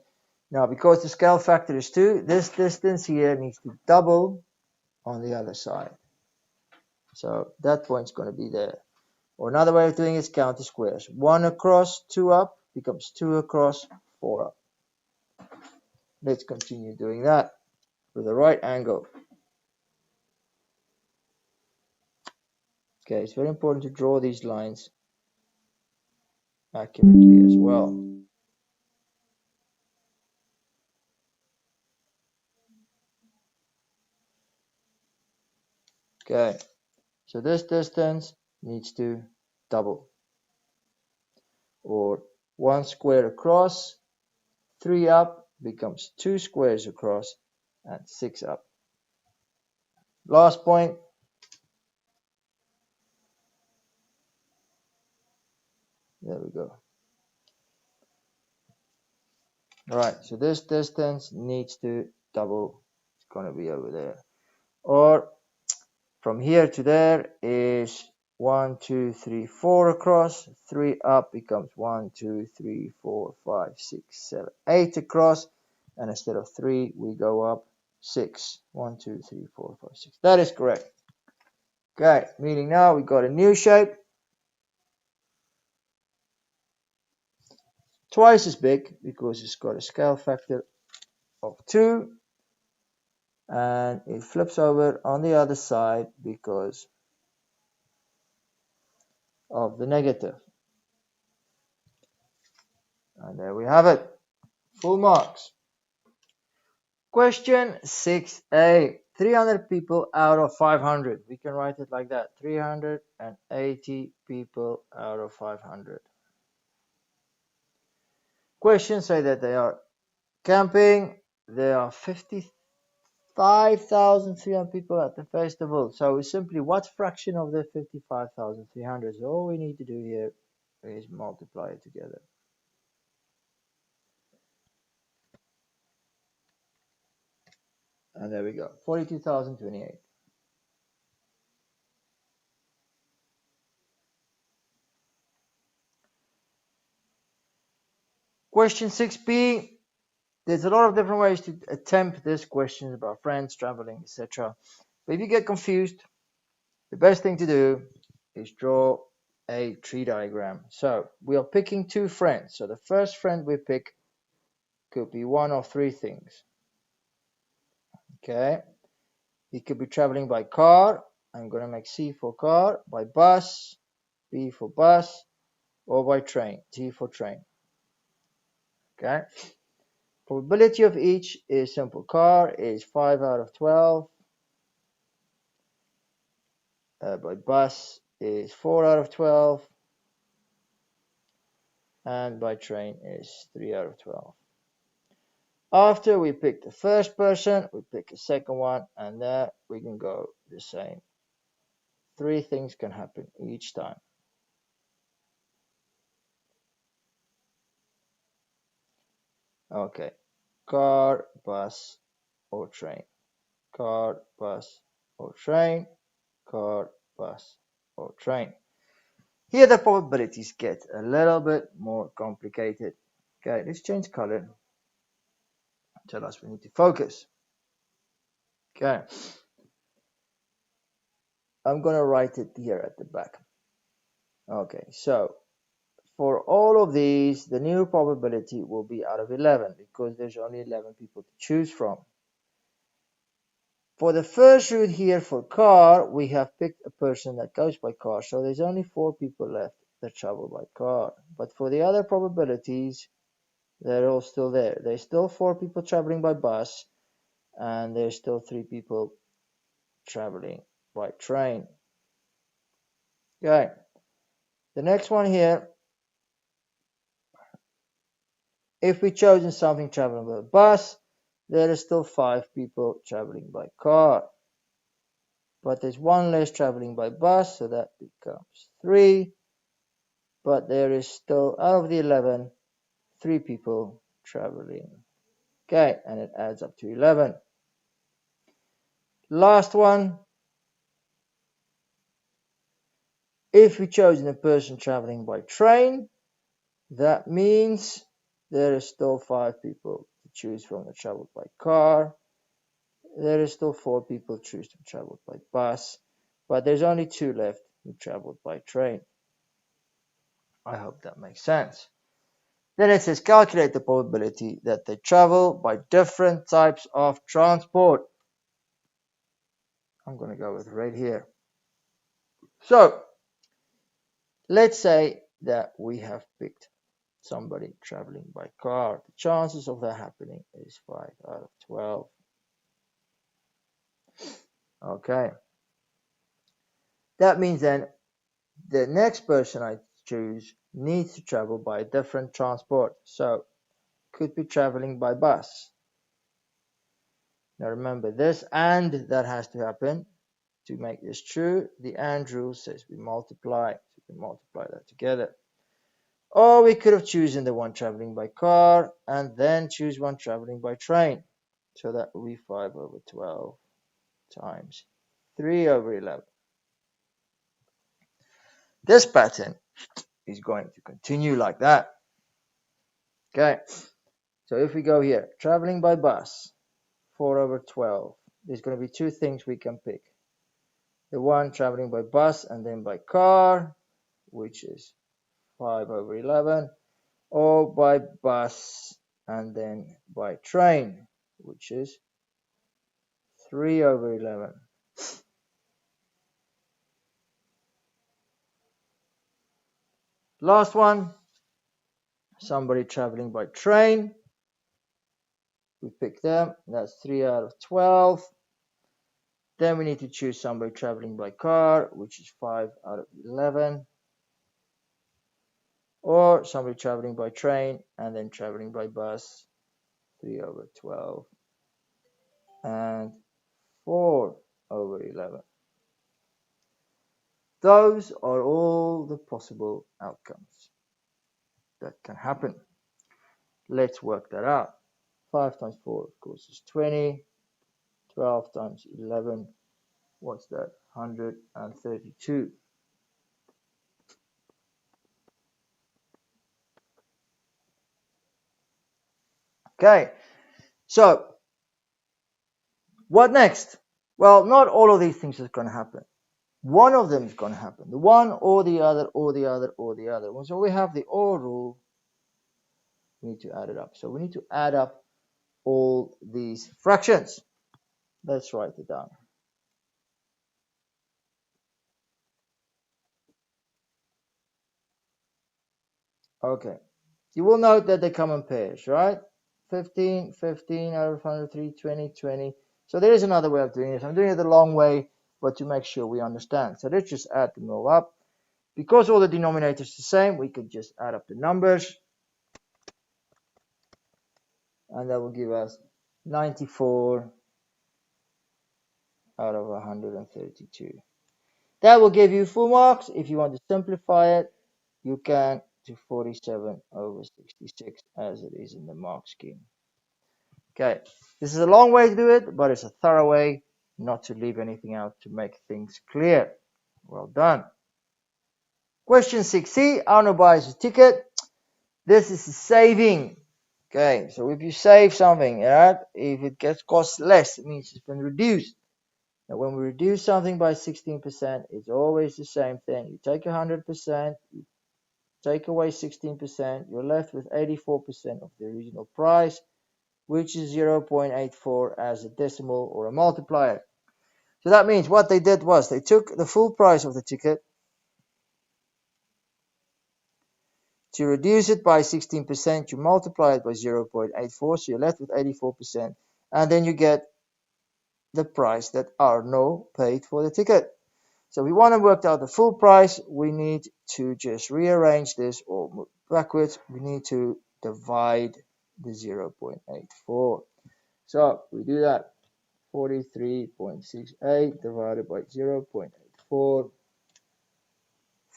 Speaker 1: now because the scale factor is 2, this distance here needs to double on the other side. So that point's going to be there. Or another way of doing it is count the squares. 1 across, 2 up becomes 2 across, 4 up. Let's continue doing that with a right angle. Okay, it's very important to draw these lines accurately as well. Okay, so this distance needs to double. Or 1 square across, 3 up becomes 2 squares across and 6 up. Last point. There we go. Right, so this distance needs to double. It's going to be over there. Or from here to there is 1, 2, 3, 4 across. 3 up becomes 1, 2, 3, 4, 5, 6, 7, 8 across. And instead of 3, we go up 6. 1, 2, 3, 4, 5, 6. That is correct. Okay, meaning now we got a new shape. Twice as big because it's got a scale factor of 2. And it flips over on the other side because of the negative. And there we have it. Full marks. Question 6a. 300 people out of 500. We can write it like that. 380 people out of 500. Questions say that they are camping. There are 55,300 people at the festival. So it's simply what fraction of the 55,300? So all we need to do here is multiply it together. And there we go. 42,028. Question 6b. There's a lot of different ways to attempt this question about friends, traveling, etc. But if you get confused, the best thing to do is draw a tree diagram. So we are picking 2 friends. So the first friend we pick could be one of 3 things. Okay. He could be traveling by car. I'm going to make C for car. By bus, B for bus, or by train, T for train. Okay. Probability of each is simple. Car is 5 out of 12. By bus is 4 out of 12. And by train is 3 out of 12. After we pick the first person, we pick a second one, and there we can go the same. 3 things can happen each time. Okay. Car, bus, or train. Car, bus, or train. Car, bus, or train. Here the probabilities get a little bit more complicated. Okay, let's change color. Tell us we need to focus. Okay. I'm going to write it here at the back. Okay, so for all of these, the new probability will be out of 11 because there's only 11 people to choose from. For the first route here for car, we have picked a person that goes by car. So there's only 4 people left that travel by car. But for the other probabilities, they're all still there. There's still 4 people traveling by bus. and there's still 3 people traveling by train. Okay, the next one here, if we chosen something traveling by bus, there is still 5 people traveling by car. But there's 1 less traveling by bus, so that becomes 3. But there is still, out of the 11, 3 people traveling. Okay, and it adds up to 11. Last one, if we chosen a person traveling by train, that means there is still 5 people to choose from that traveled by car. There is still 4 people choose to travel by bus, but there's only 2 left who traveled by train. I hope that makes sense. Then it says calculate the probability that they travel by different types of transport. I'm going to go with right here. So let's say that we have picked somebody traveling by car. The chances of that happening is 5 out of 12. Okay. That means then the next person I choose needs to travel by a different transport. So could be traveling by bus. Now remember this and that has to happen. To make this true, the AND rule says we multiply. So we multiply that together. Or we could have chosen the one traveling by car and then choose one traveling by train. So that will be 5 over 12 times 3 over 11. This pattern is going to continue like that. Okay, so if we go here, traveling by bus, 4 over 12. There's going to be 2 things we can pick. The one traveling by bus and then by car, which is 5 over 11, or by bus and then by train, which is 3 over 11. Last one, somebody traveling by train. We pick them, that's 3 out of 12. Then we need to choose somebody traveling by car, which is 5 out of 11. Or somebody traveling by train and then traveling by bus, 3 over 12. And 4 over 11. Those are all the possible outcomes that can happen. Let's work that out. 5 times 4, of course, is 20. 12 times 11, what's that? 132. Okay, so what next? Well, not all of these things is going to happen. One of them is going to happen. The one or the other or the other or the other. So we have the OR rule. We need to add it up. So we need to add up all these fractions. Let's write it down. Okay. You will note that they come in pairs, right? 15, 15 out of 103, 20, 20. So there is another way of doing it. I'm doing it the long way, but to make sure we understand. So let's just add them all up. Because all the denominators are the same, we could just add up the numbers. And that will give us 94 out of 132. That will give you full marks. If you want to simplify it, you can to 47 over 66 as it is in the mark scheme. Okay, this is a long way to do it, but it's a thorough way not to leave anything out to make things clear. Well done. Question 6C, Arno buys a ticket. This is a saving. Okay, so if you save something, right, if it gets cost less, it means it's been reduced. Now, when we reduce something by 16%, it's always the same thing. You take 100%, you take away 16%, you're left with 84% of the original price, which is 0.84 as a decimal or a multiplier. So that means what they did was they took the full price of the ticket, to reduce it by 16%, you multiply it by 0.84, so you're left with 84%, and then you get the price that Arno paid for the ticket. So we want to work out the full price. We need to just rearrange this or move backwards. We need to divide the 0.84. So we do that. 43.68 divided by 0.84,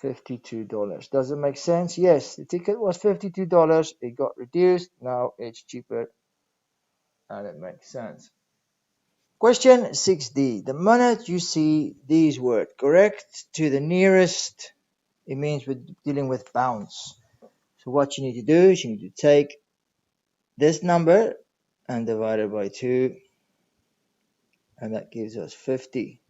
Speaker 1: $52. Does it make sense? Yes, the ticket was $52. It got reduced. Now it's cheaper and it makes sense. Question 6D. The minute you see these words correct to the nearest, it means we're dealing with bounds. So what you need to do is you need to take this number and divide it by 2, and that gives us 50.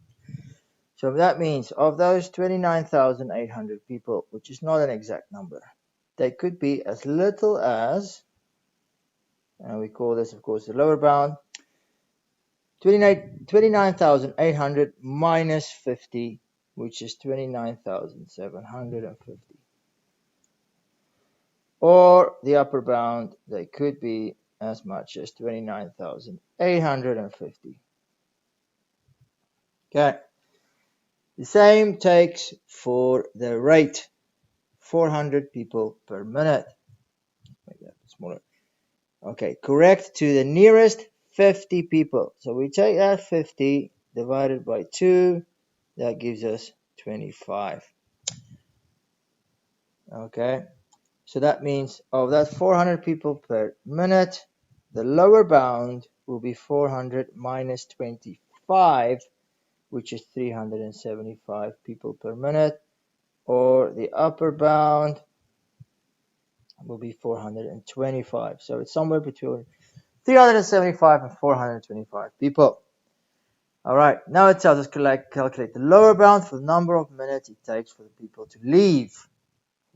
Speaker 1: So that means of those 29,800 people, which is not an exact number, they could be as little as, and we call this, of course, the lower bound, 29,800 minus 50, which is 29,750. Or the upper bound, they could be as much as 29,850. Okay. The same takes for the rate, 400 people per minute. Make that smaller. Okay, correct to the nearest 50 people. So we take that 50 divided by 2, that gives us 25. Okay, so that means of that 400 people per minute, the lower bound will be 400 minus 25, which is 375 people per minute, or the upper bound will be 425. So it's somewhere between 375 and 425 people. All right, now it tells us calculate the lower bound for the number of minutes it takes for the people to leave.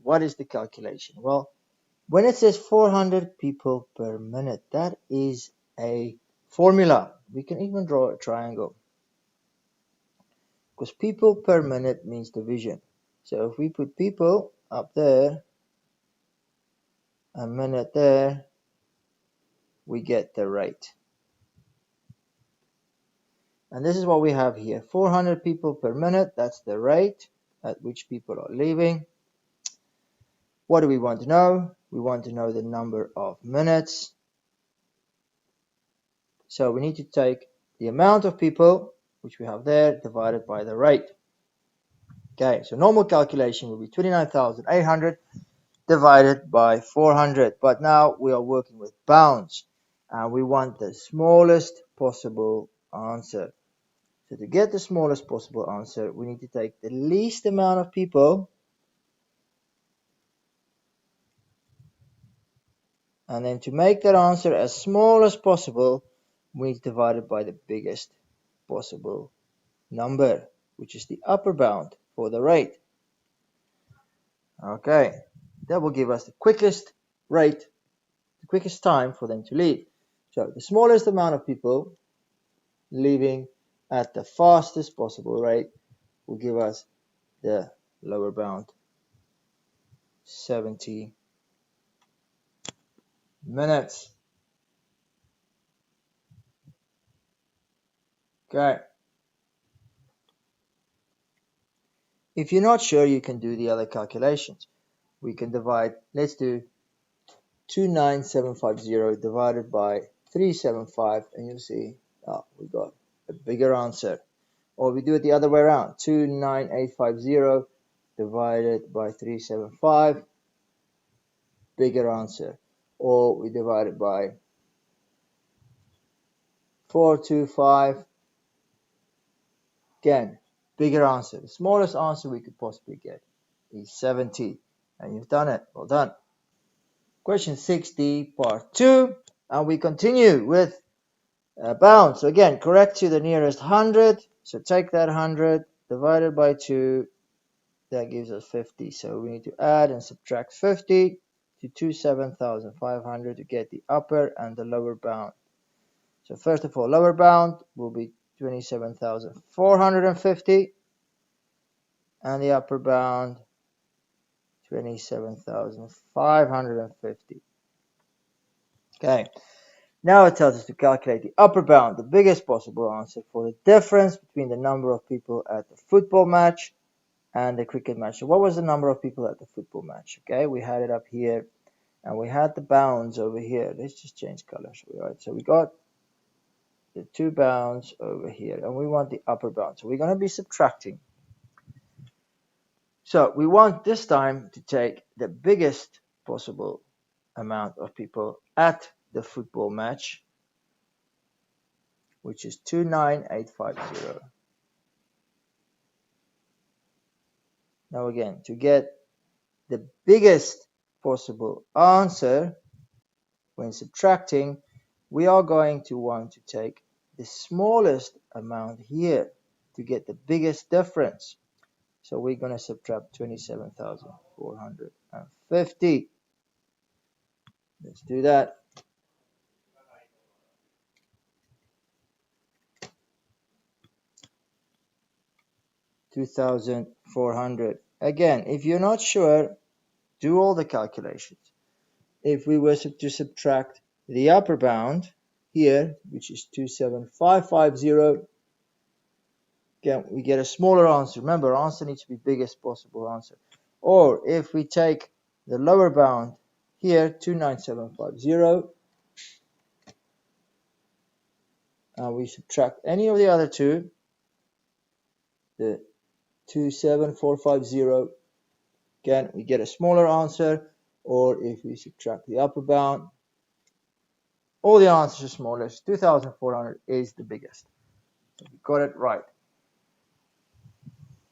Speaker 1: What is the calculation? Well, when it says 400 people per minute, that is a formula. We can even draw a triangle, because people per minute means division. So if we put people up there, a minute there, we get the rate. And this is what we have here. 400 people per minute, that's the rate at which people are leaving. What do we want to know? We want to know the number of minutes. So we need to take the amount of people, which we have there, divided by the rate. Okay, so normal calculation will be 29,800 divided by 400. But now we are working with bounds, and we want the smallest possible answer. So to get the smallest possible answer, we need to take the least amount of people and then to make that answer as small as possible, we need to divide it by the biggest possible number, which is the upper bound for the rate. Okay, that will give us the quickest rate, the quickest time for them to leave. So the smallest amount of people leaving at the fastest possible rate will give us the lower bound, 70 minutes. Okay. If you're not sure, you can do the other calculations. We can divide, let's do 29750 divided by 375, and you'll see, we got a bigger answer. Or we do it the other way around, 29850 divided by 375, bigger answer. Or we divide it by 425, again, bigger answer. The smallest answer we could possibly get is 70. And you've done it. Well done. Question 6D, part 2. And we continue with bound. So again, correct to the nearest 100. So take that 100 divided by 2. That gives us 50. So we need to add and subtract 50 to 27,500 to get the upper and the lower bound. So first of all, lower bound will be 27,450. And the upper bound, 27,550. Okay, Now it tells us to calculate the upper bound, the biggest possible answer for the difference between the number of people at the football match and the cricket match. So what was the number of people at the football match? Okay, we had it up here and we had the bounds over here. Let's just change colors. Right, so we got the two bounds over here and we want the upper bound. So we're going to be subtracting. So we want this time to take the biggest possible amount of people at the football match, which is 29850. Now again, to get the biggest possible answer when subtracting, we are going to want to take the smallest amount here to get the biggest difference. So we're going to subtract 27,450. Let's do that. 2,400. Again, if you're not sure, do all the calculations. If we were to subtract the upper bound here, which is 27550, again, we get a smaller answer. Remember, answer needs to be biggest possible answer. Or if we take the lower bound here, 29750, and we subtract any of the other two, the 27450, again, we get a smaller answer. Or if we subtract the upper bound, all the answers are smallest. 2,400 is the biggest. We got it right.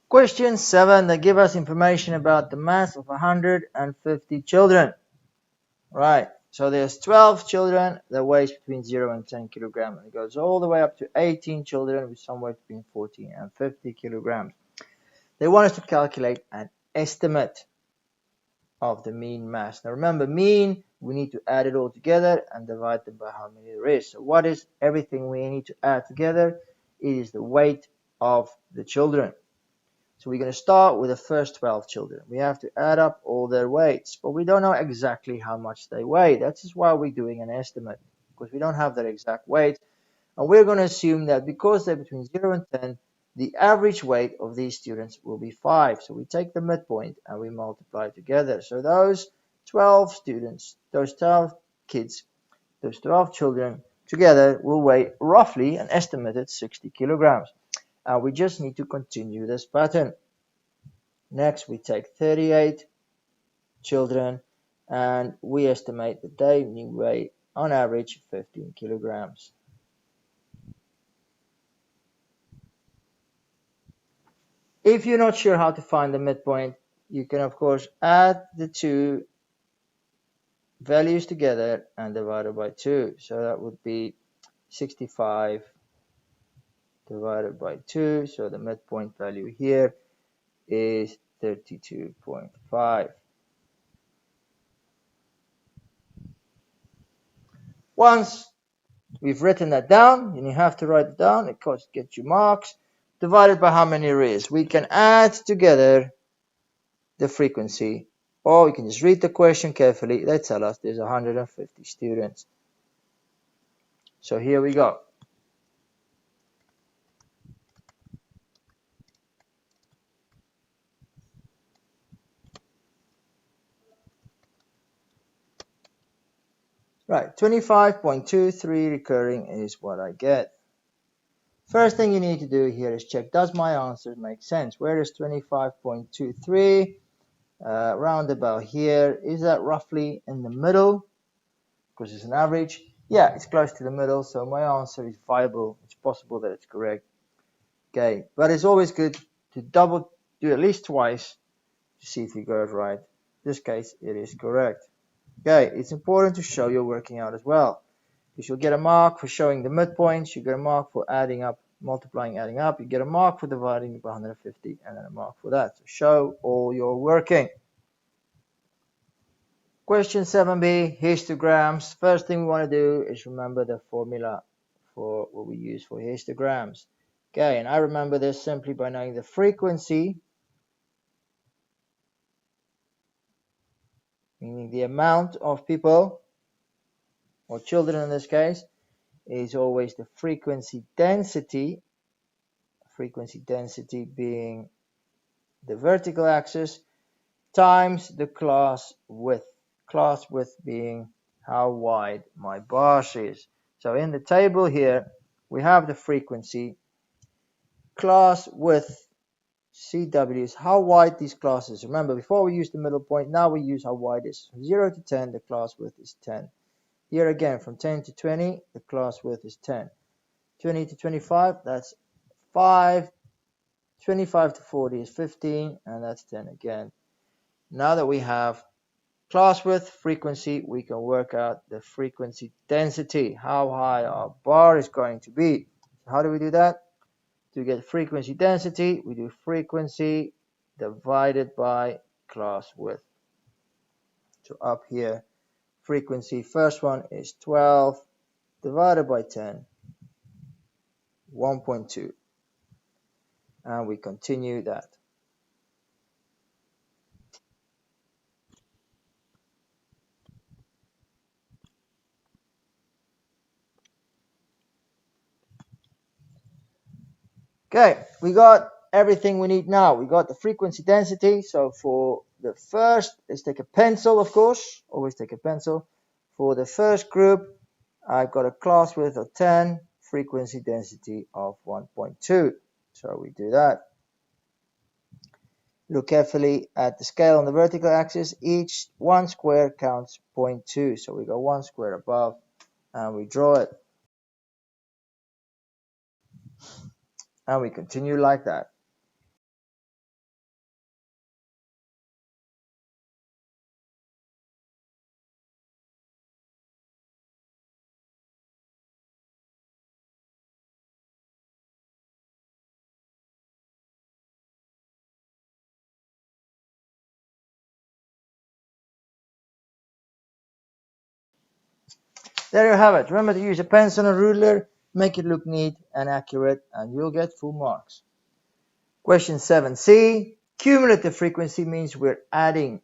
Speaker 1: Question 7, they give us information about the mass of 150 children. Right, so there's 12 children that weighs between 0 and 10 kilograms. And it goes all the way up to 18 children with somewhere between 14 and 50 kilograms. They want us to calculate an estimate of the mean mass. Now remember, mean, we need to add it all together and divide them by how many there is. So what is everything we need to add together? It is the weight of the children. So we're going to start with the first 12 children. We have to add up all their weights, but we don't know exactly how much they weigh. That's just why we're doing an estimate, because we don't have their exact weight. And we're going to assume that because they're between 0 and 10, the average weight of these students will be 5. So we take the midpoint and we multiply together. So those 12 students, those 12 kids, those 12 children together will weigh roughly an estimated 60 kilograms. And we just need to continue this pattern. Next, we take 38 children and we estimate that they weigh on average 15 kilograms. If you're not sure how to find the midpoint, you can of course add the two values together and divide it by 2. So that would be 65 divided by 2. So the midpoint value here is 32.5. Once we've written that down, and you have to write it down, it gets you marks, divided by how many there is. We can add together the frequency, or we can just read the question carefully. They tell us there's 150 students. So here we go. Right, 25.23 recurring is what I get. First thing you need to do here is check, does my answer make sense? Where is 25.23? Round about here. Is that roughly in the middle? Because it's an average. Yeah, it's close to the middle, so my answer is viable. It's possible that it's correct. Okay, but it's always good to do at least twice to see if you got it right. In this case, it is correct. Okay, it's important to show you're working out as well. You should get a mark for showing the midpoints, you get a mark for adding up, multiplying, adding up, you get a mark for dividing by 150, and then a mark for that. So show all your working. Question 7b, histograms. First thing we want to do is remember the formula for what we use for histograms. Okay, and I remember this simply by knowing the frequency, meaning the amount of people, or children in this case, is always the frequency density being the vertical axis times the class width being how wide my bars is. So in the table here we have the frequency, class width CW is how wide these classes. Remember, before we used the middle point, now we use how wide it is. From 0 to 10 the class width is 10. Here again, from 10 to 20 the class width is 10. 20 to 25, that's 5. 25 to 40 is 15, and that's 10 again. Now that we have class width, frequency, we can work out the frequency density, how high our bar is going to be. How do we do that? To get frequency density, we do frequency divided by class width. So up here, frequency, first one is 12 divided by 10, 1.2. And we continue that. Okay, we got everything we need now. We got the frequency density. So for the first, let's take a pencil, of course. Always take a pencil. For the first group, I've got a class width of 10, frequency density of 1.2. So we do that. Look carefully at the scale on the vertical axis. Each one square counts 0.2. So we go one square above and we draw it. And we continue like that. There you have it. Remember to use a pencil and ruler, make it look neat and accurate, and you'll get full marks. Question 7c. Cumulative frequency means we're adding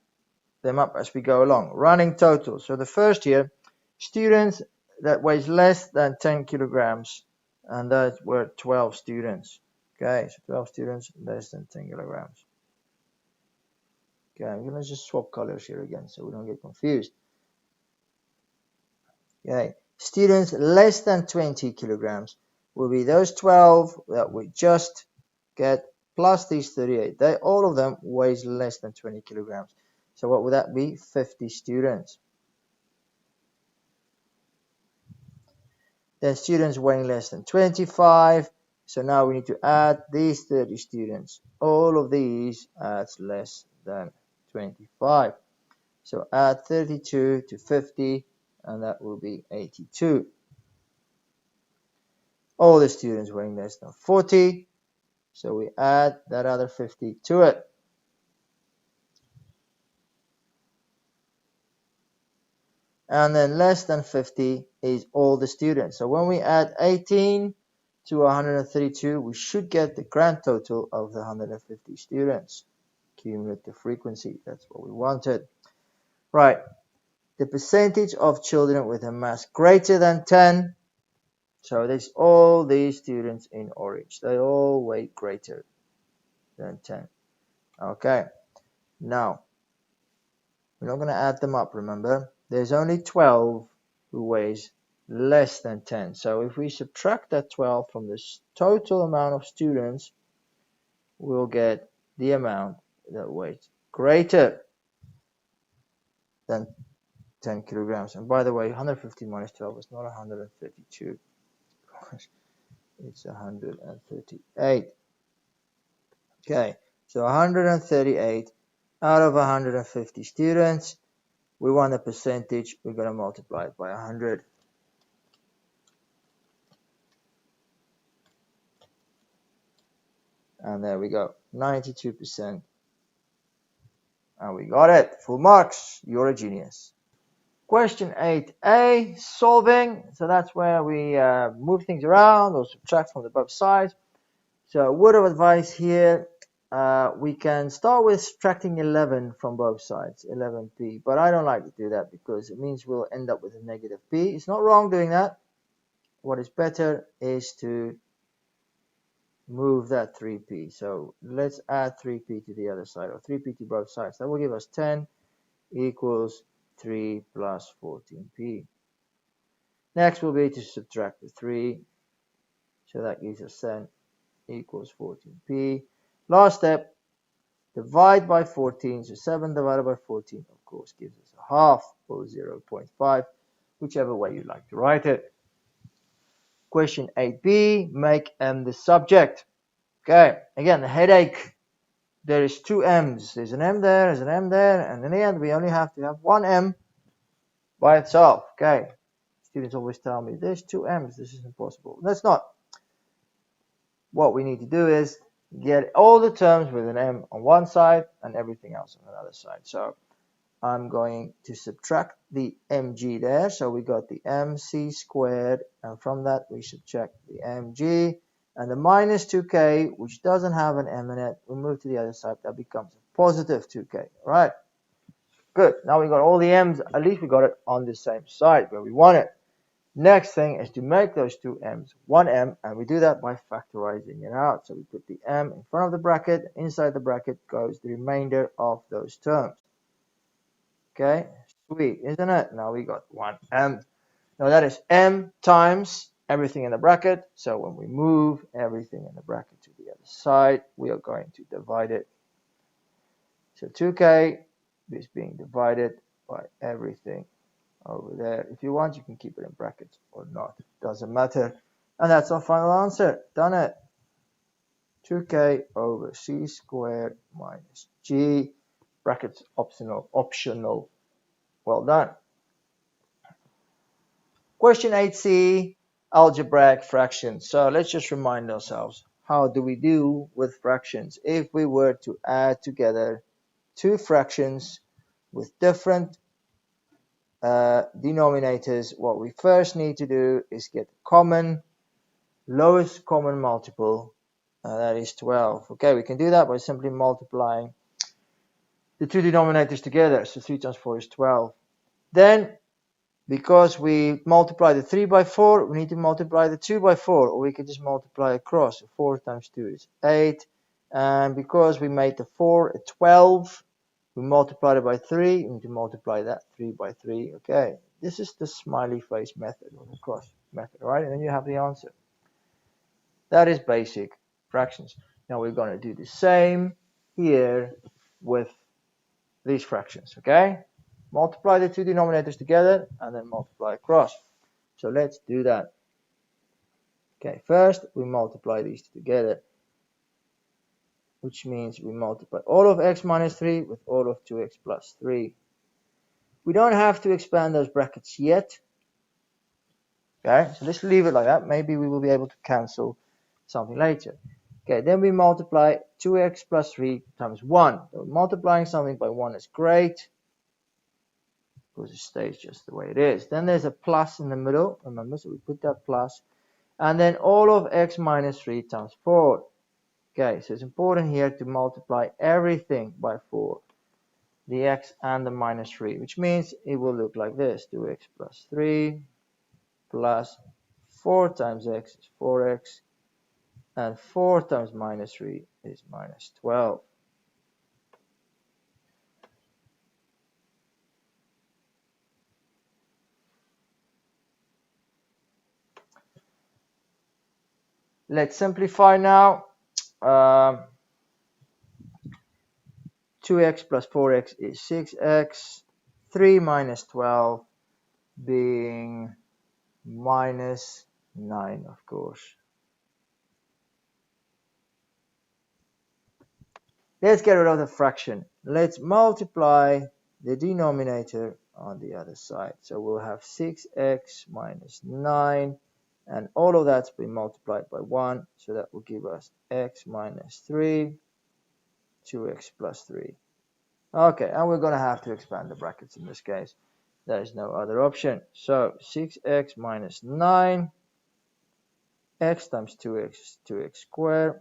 Speaker 1: them up as we go along. Running total. So the first year, students that weighs less than 10 kilograms, and that were 12 students. Okay, so 12 students less than 10 kilograms. Okay, I'm going to just swap colors here again so we don't get confused. Okay, students less than 20 kilograms will be those 12 that we just get plus these 38. All of them weighs less than 20 kilograms. So what would that be? 50 students. Then students weighing less than 25. So now we need to add these 30 students. All of these adds less than 25. So add 32 to 50. And that will be 82. All the students weighing less than 40, so we add that other 50 to it. And then less than 50 is all the students. So when we add 18 to 132, we should get the grand total of the 150 students. Cumulative frequency, that's what we wanted. Right. The percentage of children with a mass greater than 10. So there's all these students in orange. They all weigh greater than 10. Okay. Now, we're not going to add them up, remember. There's only 12 who weighs less than 10. So if we subtract that 12 from the total amount of students, we'll get the amount that weighs greater than 10 kilograms. And by the way, 150 minus 12 is not 132. It's 138. Okay, so 138 out of 150 students. We want a percentage. We're going to multiply it by 100. And there we go, 92%. And we got it. Full marks. You're a genius. Question 8a, solving. So that's where we move things around or subtract from the both sides. So word of advice here, we can start with subtracting 11 from both sides, 11p, but I don't like to do that because it means we'll end up with a negative p. It's not wrong doing that. What is better is to move that 3p. So let's add 3p to the other side, or 3p to both sides. That will give us 10 equals 3 plus 14p. Next will be to subtract the 3, so that gives us 10 equals 14p. Last step, divide by 14, so 7 divided by 14 of course gives us a half, or 0.5, whichever way you like to write it. Question 8b, make m the subject. Okay, again, the headache. There is two m's. There's an m there, there's an m there, and in the end we only have to have one m by itself. Okay, students always tell me there's two m's, this is impossible. That's not. What we need to do is get all the terms with an m on one side and everything else on another side. So I'm going to subtract the mg there. So we got the mc squared, and from that we subtract the mg, and the minus 2k, which doesn't have an m in it, we move to the other side. That becomes a positive 2k. All right, good. Now we got all the m's. At least we got it on the same side where we want it. Next thing is to make those two m's one m, and we do that by factorizing it out. So we put the m in front of the bracket. Inside the bracket goes the remainder of those terms. Okay, sweet, isn't it? Now we got 1m. Now that is m times everything in the bracket. So when we move everything in the bracket to the other side, we are going to divide it. So 2k is being divided by everything over there. If you want, you can keep it in brackets or not. Doesn't matter. And that's our final answer. Done it. 2k over c squared minus g. Brackets optional. Well done. Question 8c, algebraic fractions. So let's just remind ourselves, how do we do with fractions? If we were to add together two fractions with different denominators, what we first need to do is get common lowest common multiple, that is 12. Okay, we can do that by simply multiplying the two denominators together. So 3 times 4 is 12. Then, because we multiply the 3 by 4, we need to multiply the 2 by 4, or we can just multiply across. So 4 times 2 is 8. And because we made the 4 a 12, we multiplied it by 3, we need to multiply that 3 by 3. Okay, this is the smiley face method, or the cross method, right? And then you have the answer. That is basic fractions. Now we're going to do the same here with these fractions, okay? Multiply the two denominators together and then multiply across. So let's do that. Okay, first we multiply these two together, which means we multiply all of x minus 3 with all of 2x plus 3. We don't have to expand those brackets yet. Okay, so let's leave it like that. Maybe we will be able to cancel something later. Okay, then we multiply 2x plus 3 times 1. So multiplying something by 1 is great, because it stays just the way it is. Then there's a plus in the middle, remember, so we put that plus. And then all of x minus 3 times 4. Okay, so it's important here to multiply everything by 4. The x and the minus 3, which means it will look like this. 2x plus 3 plus 4 times x is 4x. And 4 times minus 3 is minus 12. Let's simplify now. 2x plus 4x is 6x. 3 minus 12 being minus 9, of course. Let's get rid of the fraction. Let's multiply the denominator on the other side. So we'll have 6x minus 9, and all of that's been multiplied by 1, so that will give us x minus 3, 2x plus 3. Okay, and we're going to have to expand the brackets in this case. There is no other option. So 6x minus 9, x times 2x is 2x squared,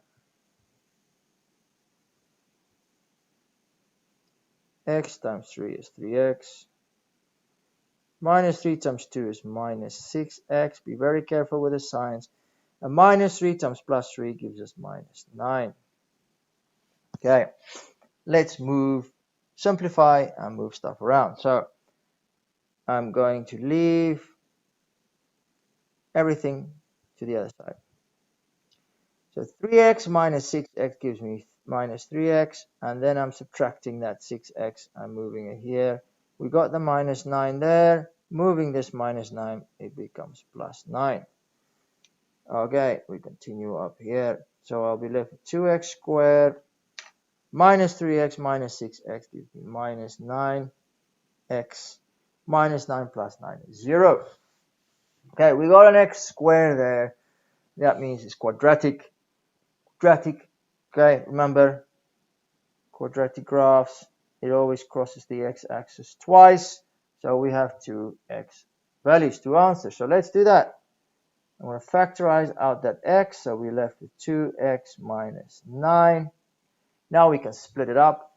Speaker 1: x times 3 is 3x. Minus 3 times 2 is minus 6x. Be very careful with the signs. And minus 3 times plus 3 gives us minus 9. Okay, let's simplify and move stuff around. So I'm going to leave everything to the other side. So 3x minus 6x gives me minus 3x, and then I'm subtracting that 6x. I'm moving it here. We got the minus 9 there. Moving this minus 9, it becomes plus 9. Okay, we continue up here. So I'll be left with 2x squared minus 3x minus 6x gives me minus 9x. Minus 9 plus 9 is 0. Okay, we got an x squared there. That means it's quadratic. Okay, remember, quadratic graphs, it always crosses the x-axis twice, so we have two x values to answer. So let's do that. I'm going to factorize out that x, so we're left with 2x minus 9. Now we can split it up,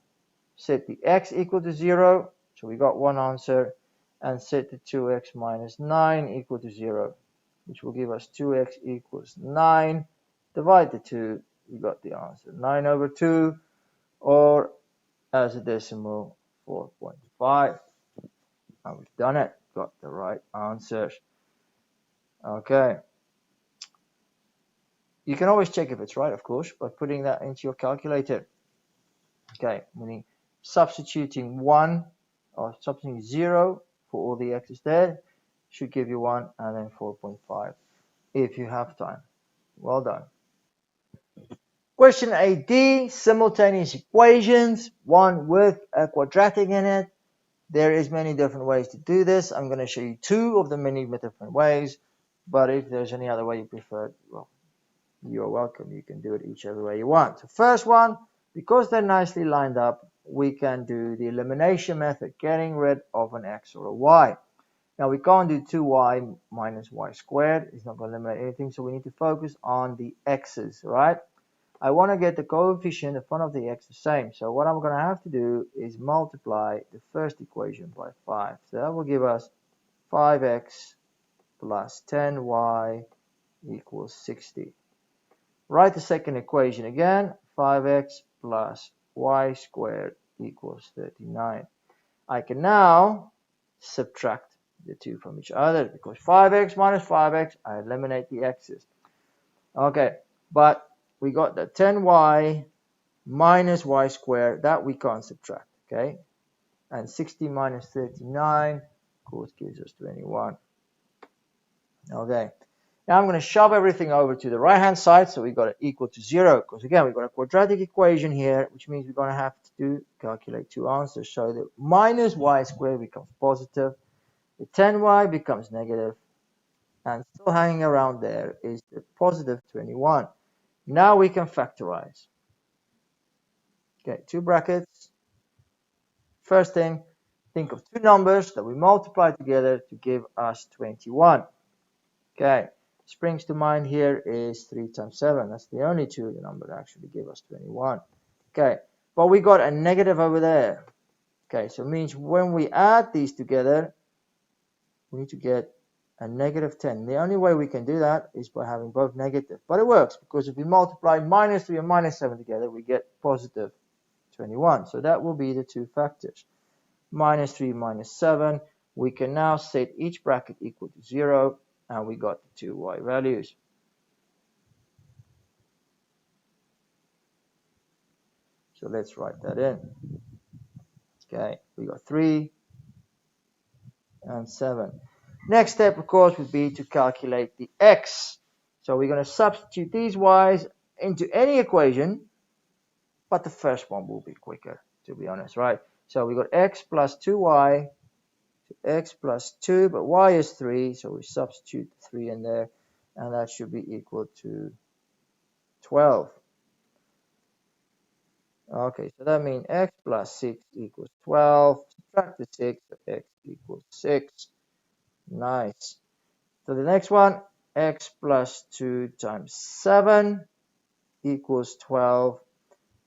Speaker 1: set the x equal to 0, so we got one answer, and set the 2x minus 9 equal to 0, which will give us 2x equals 9. Divide the 2, we got the answer 9 over 2, or as a decimal 4.5. And we've done it, got the right answer. Okay, you can always check if it's right, of course, by putting that into your calculator. Okay, meaning substituting 1 or substituting 0 for all the x's there should give you 1, and then 4.5 if you have time. Well done. Question 8D, simultaneous equations, one with a quadratic in it. There is many different ways to do this. I'm going to show you two of the many different ways, but if there's any other way you prefer, well, you're welcome. You can do it whichever way you want. So first one, because they're nicely lined up, we can do the elimination method, getting rid of an x or a y. Now we can't do 2y minus y squared. It's not going to eliminate anything, so we need to focus on the x's, right? I want to get the coefficient in front of the x the same. So what I'm going to have to do is multiply the first equation by 5. So that will give us 5x plus 10y equals 60. Write the second equation again. 5x plus y squared equals 39. I can now subtract the two from each other, because 5x minus 5x, I eliminate the x's. Okay, but we got the 10y minus y squared, that we can't subtract, okay? And 60 minus 39, of course, gives us 21. Okay, now I'm going to shove everything over to the right-hand side, so we got it equal to 0, because again, we've got a quadratic equation here, which means we're going to have to calculate two answers. So the minus y squared becomes positive, the 10y becomes negative, and still hanging around there is the positive 21. Now we can factorize. Okay, two brackets. First thing, think of two numbers that we multiply together to give us 21. Okay, springs to mind here is 3 times 7. That's the only two number that actually give us 21. Okay, but we got a negative over there. Okay, so it means when we add these together, we need to get a negative 10. The only way we can do that is by having both negative. But it works, because if we multiply minus 3 and minus 7 together, we get positive 21. So that will be the two factors. Minus 3 minus 7. We can now set each bracket equal to 0, and we got the two y values. So let's write that in. Okay, we got 3 and 7. Next step, of course, would be to calculate the x. So we're going to substitute these y's into any equation, but the first one will be quicker, to be honest, right? So we got x plus 2y, x plus 2, but y is 3, so we substitute 3 in there, and that should be equal to 12. Okay, so that means x plus 6 equals 12. Subtract the 6, so x equals 6. Nice. So the next one, x plus 2 times 7 equals 12.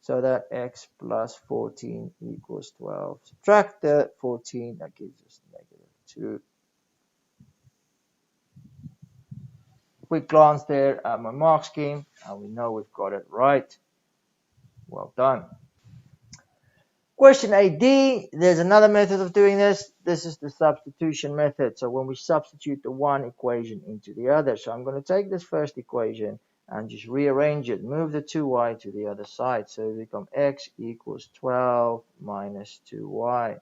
Speaker 1: So that x plus 14 equals 12. Subtract the 14, that gives us negative 2. Quick glance there at my mark scheme, and we know we've got it right. Well done. Question 8D, there's another method of doing this. This is the substitution method. So when we substitute the one equation into the other. So I'm going to take this first equation and just rearrange it. Move the 2y to the other side. So it becomes x equals 12 minus 2y.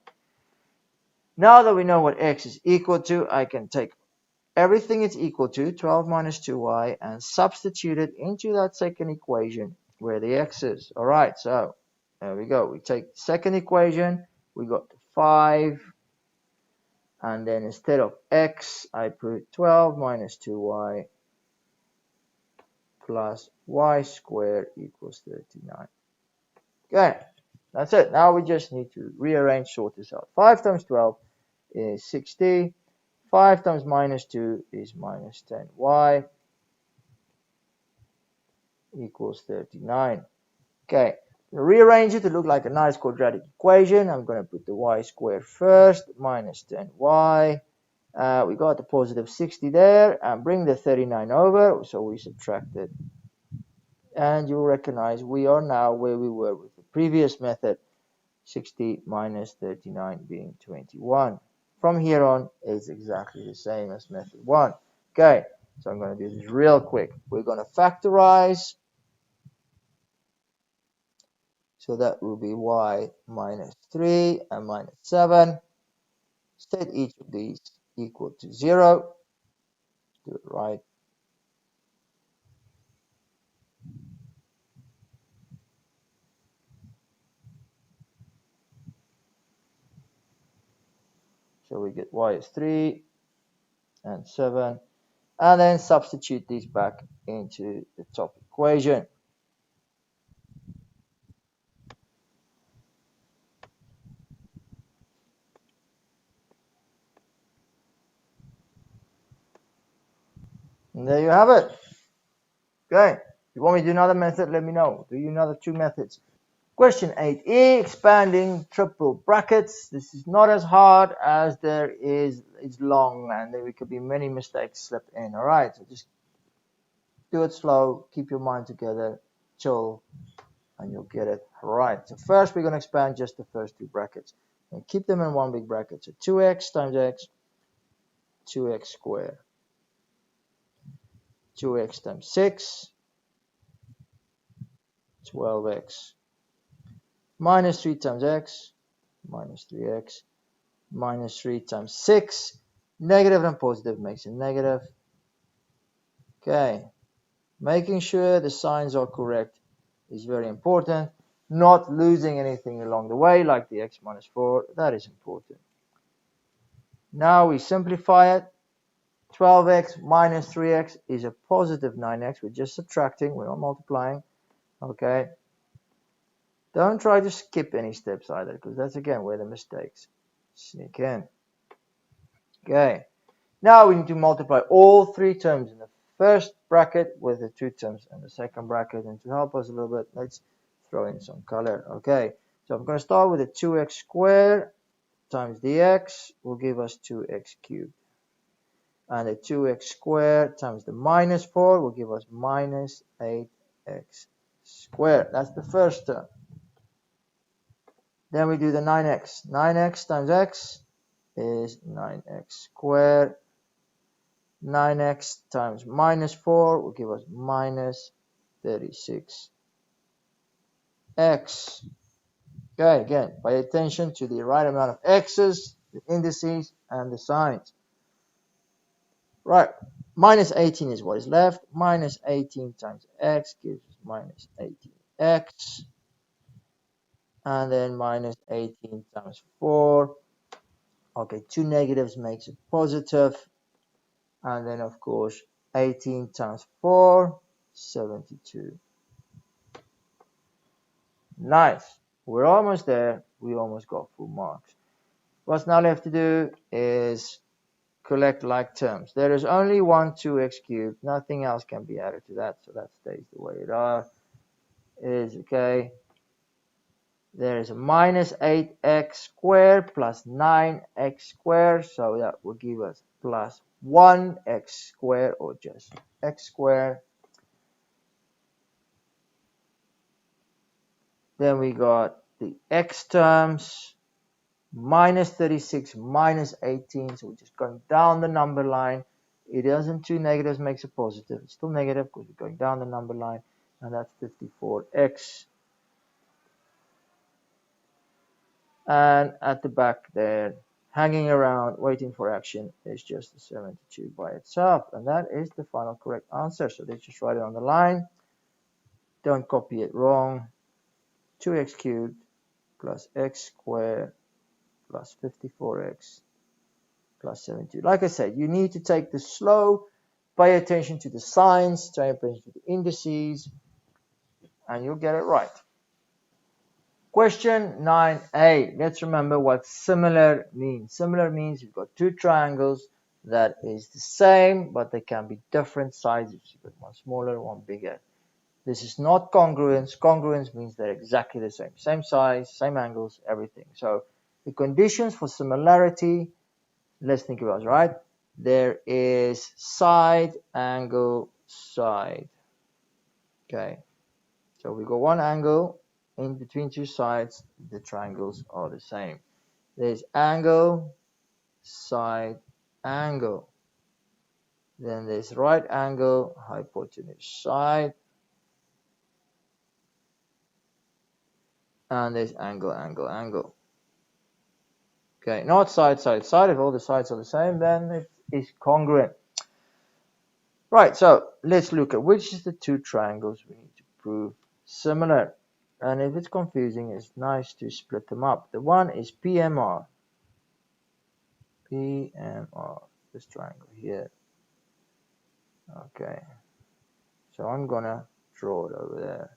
Speaker 1: Now that we know what x is equal to, I can take everything it's equal to, 12 minus 2y, and substitute it into that second equation where the x is. All right, so there we go. We take the second equation, we got 5, and then instead of x, I put 12 minus 2y plus y squared equals 39. Okay, that's it. Now we just need to rearrange, sort this out. 5 times 12 is 60. 5 times minus 2 is minus 10y equals 39. Okay, rearrange it to look like a nice quadratic equation. I'm going to put the y squared first, minus 10y. We got the positive 60 there, and bring the 39 over, so we subtract it. And you'll recognize we are now where we were with the previous method, 60 minus 39 being 21. From here on, it's exactly the same as method 1. Okay, so I'm going to do this real quick. We're going to factorize. So that will be y minus 3 and minus 7. Set each of these equal to 0. Do it right. So we get y is 3 and 7. And then substitute these back into the top equation. And there you have it. Okay. If you want me to do another method, let me know. Do you another 2 methods. Question 8e, expanding triple brackets. This is not as hard as it's long, and there could be many mistakes slipped in. All right, so just do it slow, keep your mind together, chill, and you'll get it right. So first we're going to expand just the first 2 brackets and keep them in one big bracket. So 2x times x, 2x squared. 2x times 6, 12x. Minus 3 times x, minus 3x. Minus 3 times 6. Negative and positive makes it negative. Okay. Making sure the signs are correct is very important. Not losing anything along the way, like the x minus 4. That is important. Now we simplify it. 12x minus 3x is a positive 9x. We're just subtracting. We're not multiplying. Okay. Don't try to skip any steps either, because that's again where the mistakes sneak in. Okay. Now we need to multiply all 3 terms in the first bracket with the 2 terms in the second bracket. And to help us a little bit, let's throw in some color. Okay. So I'm going to start with the 2x squared times the x will give us 2x cubed. And the 2x squared times the minus 4 will give us minus 8x squared. That's the first term. Then we do the 9x. 9x times x is 9x squared. 9x times minus 4 will give us minus 36x. Okay, again, pay attention to the right amount of x's, the indices, and the signs. Right, minus 18 is what is left. Minus 18 times x gives us minus 18x. And then minus 18 times 4. Okay, 2 negatives makes it positive. And then, of course, 18 times 4, 72. Nice. We're almost there. We almost got full marks. What's now left to do is collect like terms. There is only 1 2x cubed. Nothing else can be added to that, so that stays the way it is. Okay. there is a minus 8x squared plus 9x squared, so that will give us plus 1x squared, or just x squared. Then we got the x terms, minus 36 minus 18, so we're just going down the number line. It doesn't, two negatives makes a positive. It's still negative because we're going down the number line, and that's 54x. And at the back there, hanging around waiting for action, is just the 72 by itself, and that is the final correct answer. So let's just write it on the line. Don't copy it wrong. 2x cubed plus x squared plus 54x plus 72. Like I said, you need to take this slow, pay attention to the signs, pay attention to the indices, and you'll get it right. Question 9a. Let's remember what similar means. Similar means you've got two triangles that is the same, but they can be different sizes. You've got one smaller, one bigger. This is not congruence. Congruence means they're exactly the same. Same size, same angles, everything. So the conditions for similarity, let's think about it, right? There is side, angle, side. Okay. So we got one angle in between two sides, the triangles are the same. There's angle, side, angle. Then there's right angle, hypotenuse, side. And there's angle, angle, angle. Okay, not side, side, side. If all the sides are the same, then it is congruent. Right, so let's look at which is the two triangles we need to prove similar. And if it's confusing, it's nice to split them up. The one is PMR. PMR, this triangle here. Okay, so I'm gonna draw it over there.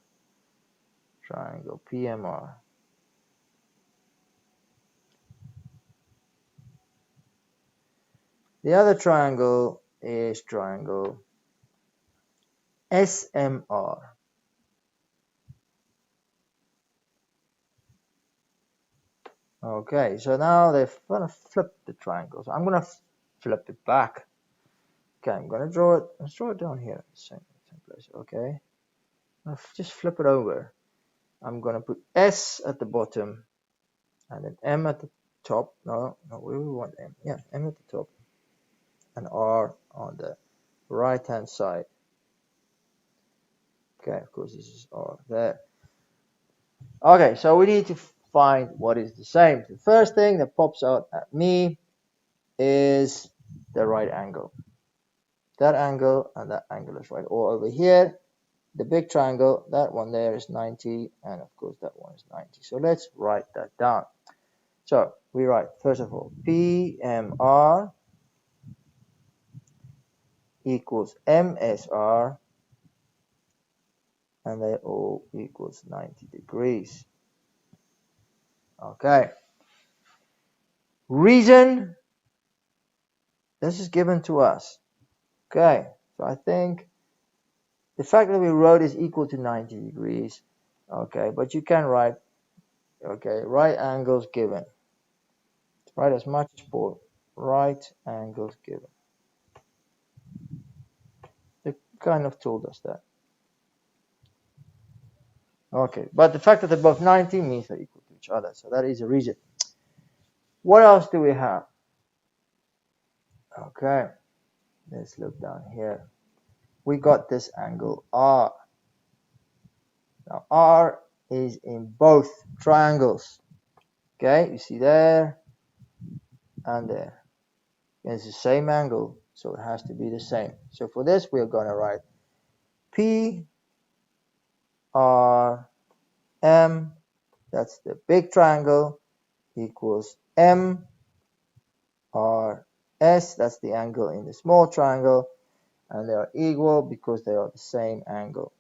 Speaker 1: Triangle PMR. The other triangle is triangle SMR. Okay, so now they've kind of flipped the triangle. So I'm gonna flip it back. Okay, I'm gonna draw it. Let's draw it down here, same place. Okay, I'll just flip it over. I'm gonna put S at the bottom, and then M at the top. No, we want M. Yeah, M at the top, and R on the right hand side. Okay, of course this is R there. Okay, so we need to find what is the same. The first thing that pops out at me is the right angle. That angle and that angle is right. Or over here, the big triangle, that one there is 90, and of course that one is 90. So let's write that down. So we write, first of all, PMR equals MSR, and they all equals 90 degrees. Okay. Reason, this is given to us. Okay, so I think the fact that we wrote is equal to 90 degrees. Okay, but you can write, okay, right angles given. Write as much as possible. Right angles given. They kind of told us that. Okay, but the fact that they're both 90 means they're equal to each other. So that is a reason. What else do we have? Okay, let's look down here. We got this angle R. Now R is in both triangles. Okay, you see there and there. It's the same angle, so it has to be the same. So for this, we're going to write P R M, that's the big triangle, equals M R S, that's the angle in the small triangle, and they are equal because they are the same angle.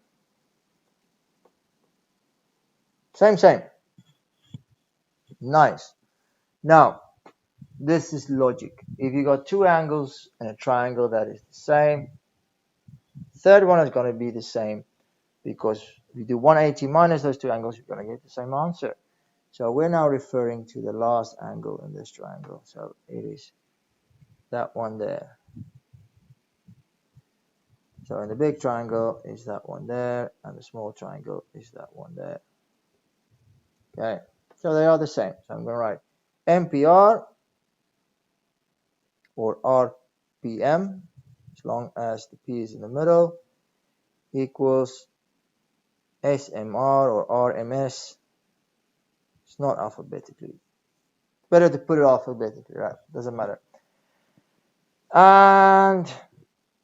Speaker 1: Same. Nice. Now, this is logic. If you got two angles in a triangle that is the same, third one is going to be the same, because if you do 180 minus those two angles, you're going to get the same answer. So we're now referring to the last angle in this triangle. So it is that one there. So in the big triangle is that one there, and the small triangle is that one there. Okay, so they are the same. So I'm going to write MPR or RPM, as long as the P is in the middle, equals SMR or RMS. It's not alphabetically. Better to put it alphabetically, right? Doesn't matter. And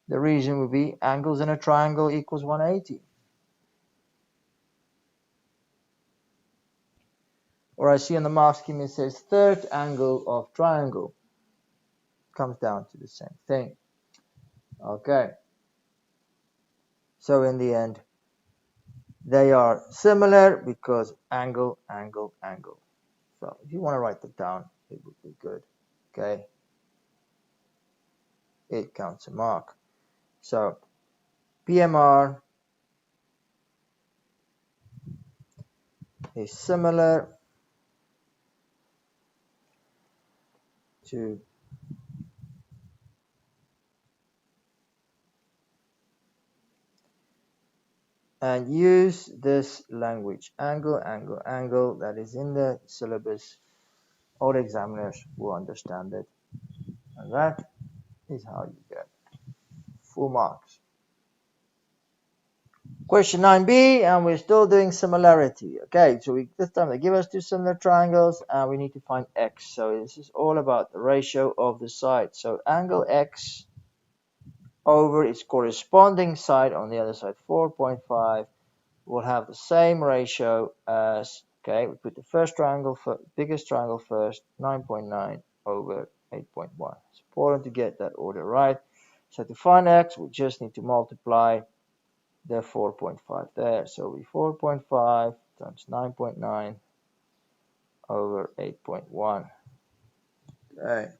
Speaker 1: the reason would be angles in a triangle equals 180. Or I see on the mark scheme it says third angle of triangle. Comes down to the same thing. Okay. So in the end, they are similar because angle, angle, angle. So if you want to write that down, it would be good. Okay. It counts a mark. So PMR is similar to and use this language, angle, angle, angle, that is in the syllabus. All examiners will understand it. And that is how you get full marks. Question 9b, and we're still doing similarity. Okay, so this time they give us two similar triangles, and we need to find x. So this is all about the ratio of the sides. So angle x over its corresponding side on the other side, 4.5, will have the same ratio as, okay, we put the first triangle, biggest triangle first, 9.9 over 8.1. It's important to get that order right. So to find x, we just need to multiply the 4.5 there. So we 4.5 times 9.9 over 8.1. Okay.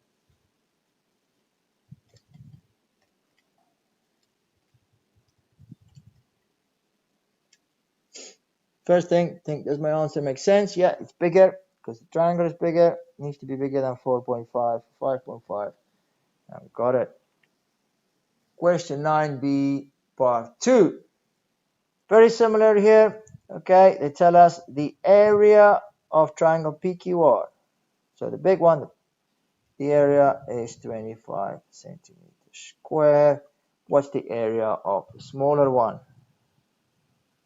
Speaker 1: First thing, does my answer make sense? Yeah, it's bigger because the triangle is bigger. It needs to be bigger than 4.5, 5.5. And we got it. Question 9b, part 2. Very similar here. Okay, they tell us the area of triangle PQR. So the big one, the area is 25 centimeters square. What's the area of the smaller one?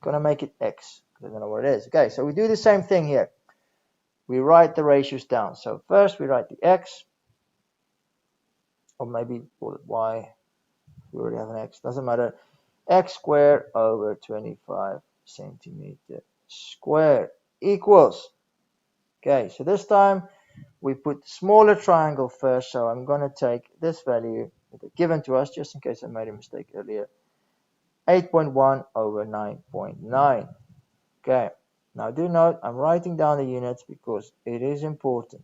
Speaker 1: Gonna make it x because I don't know what it is. Okay, so we do the same thing here. We write the ratios down. So first we write the x, or maybe call it y. We already have an x, doesn't matter. X squared over 25 centimeter square equals. Okay, so this time we put the smaller triangle first. So I'm going to take this value given to us, just in case I made a mistake earlier. 8.1 over 9.9. Okay, now do note I'm writing down the units because it is important.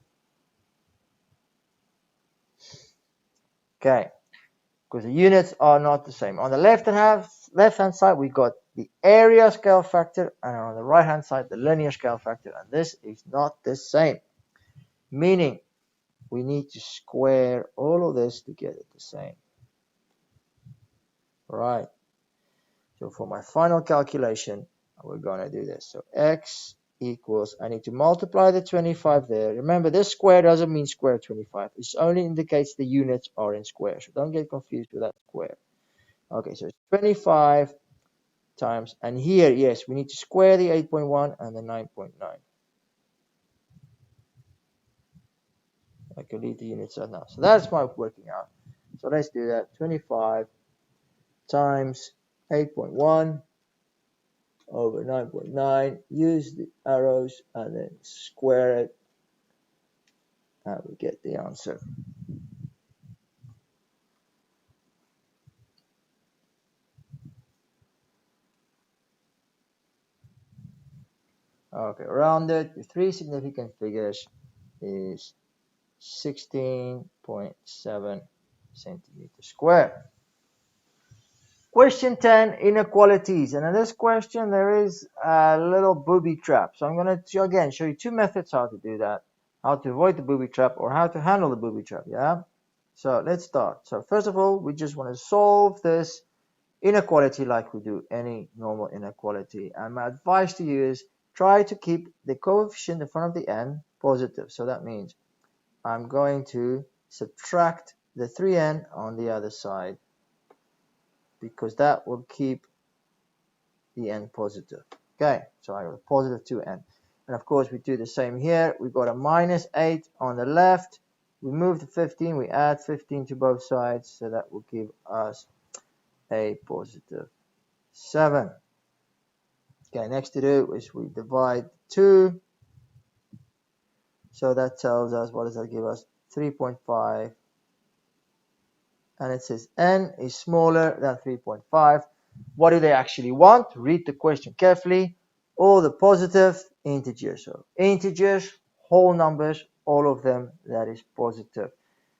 Speaker 1: Okay, because the units are not the same. On the left hand side, we got the area scale factor, and on the right hand side, the linear scale factor, and this is not the same. Meaning, we need to square all of this to get it the same. Right. So for my final calculation, we're going to do this. So x equals, I need to multiply the 25 there. Remember, this square doesn't mean square 25. It only indicates the units are in squares. So don't get confused with that square. Okay, so it's 25 times, and here, yes, we need to square the 8.1 and the 9.9. I can leave the units out now. So that's my working out. So let's do that. 25 times 8.1 over 9.9. Use the arrows and then square it, and we get the answer. Okay, rounded with three significant figures is 16.7 centimeters square. Question 10, inequalities. And in this question, there is a little booby trap. So I'm going to, again, show you two methods how to do that. How to avoid the booby trap or how to handle the booby trap, yeah? So let's start. So first of all, we just want to solve this inequality like we do any normal inequality. And my advice to you is try to keep the coefficient in front of the n positive. So that means I'm going to subtract the 3n on the other side, because that will keep the n positive. Okay, so I got a positive 2n. And of course, we do the same here. We've got a minus 8 on the left. We move the 15. We add 15 to both sides. So that will give us a positive 7. Okay, next to do is we divide 2. So that tells us, what does that give us? 3.5. And it says n is smaller than 3.5. What do they actually want? Read the question carefully. All the positive integers. So integers, whole numbers, all of them, that is positive.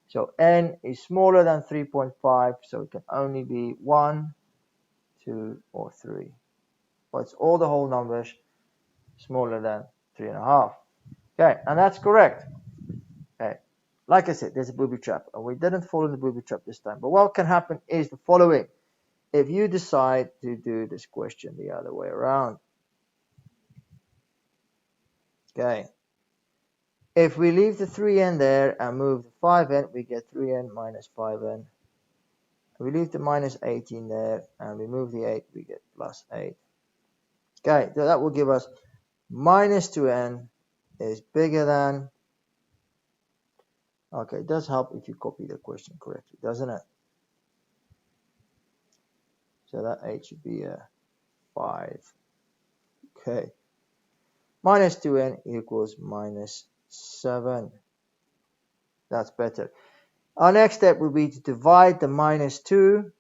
Speaker 1: So n is smaller than 3.5, so it can only be 1, 2, or 3. But it's all the whole numbers smaller than 3.5. Okay, and that's correct. Okay. Like I said, there's a booby trap, and we didn't fall in the booby trap this time. But what can happen is the following. If you decide to do this question the other way around, okay, if we leave the 3n there and move the 5n, we get 3n minus 5n. We leave the minus 18 there and we move the 8, we get plus 8. Okay, so that will give us minus 2n is bigger than. Okay, it does help if you copy the question correctly, doesn't it? So that 8 should be a 5. Okay. Minus 2n equals minus 7. That's better. Our next step will be to divide the minus 2.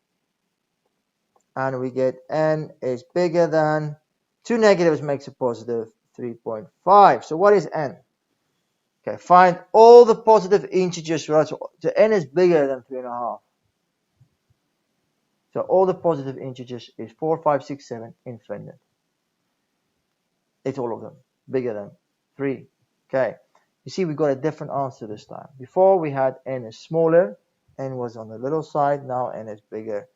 Speaker 1: And we get n is bigger than. 2 negatives makes a positive 3.5. So what is n? Okay, find all the positive integers, right? So n is bigger than 3.5. So all the positive integers is 4, 5, 6, 7, infinite. It's all of them bigger than 3. Okay, you see we got a different answer this time. Before we had n is smaller, n was on the little side, now n is bigger.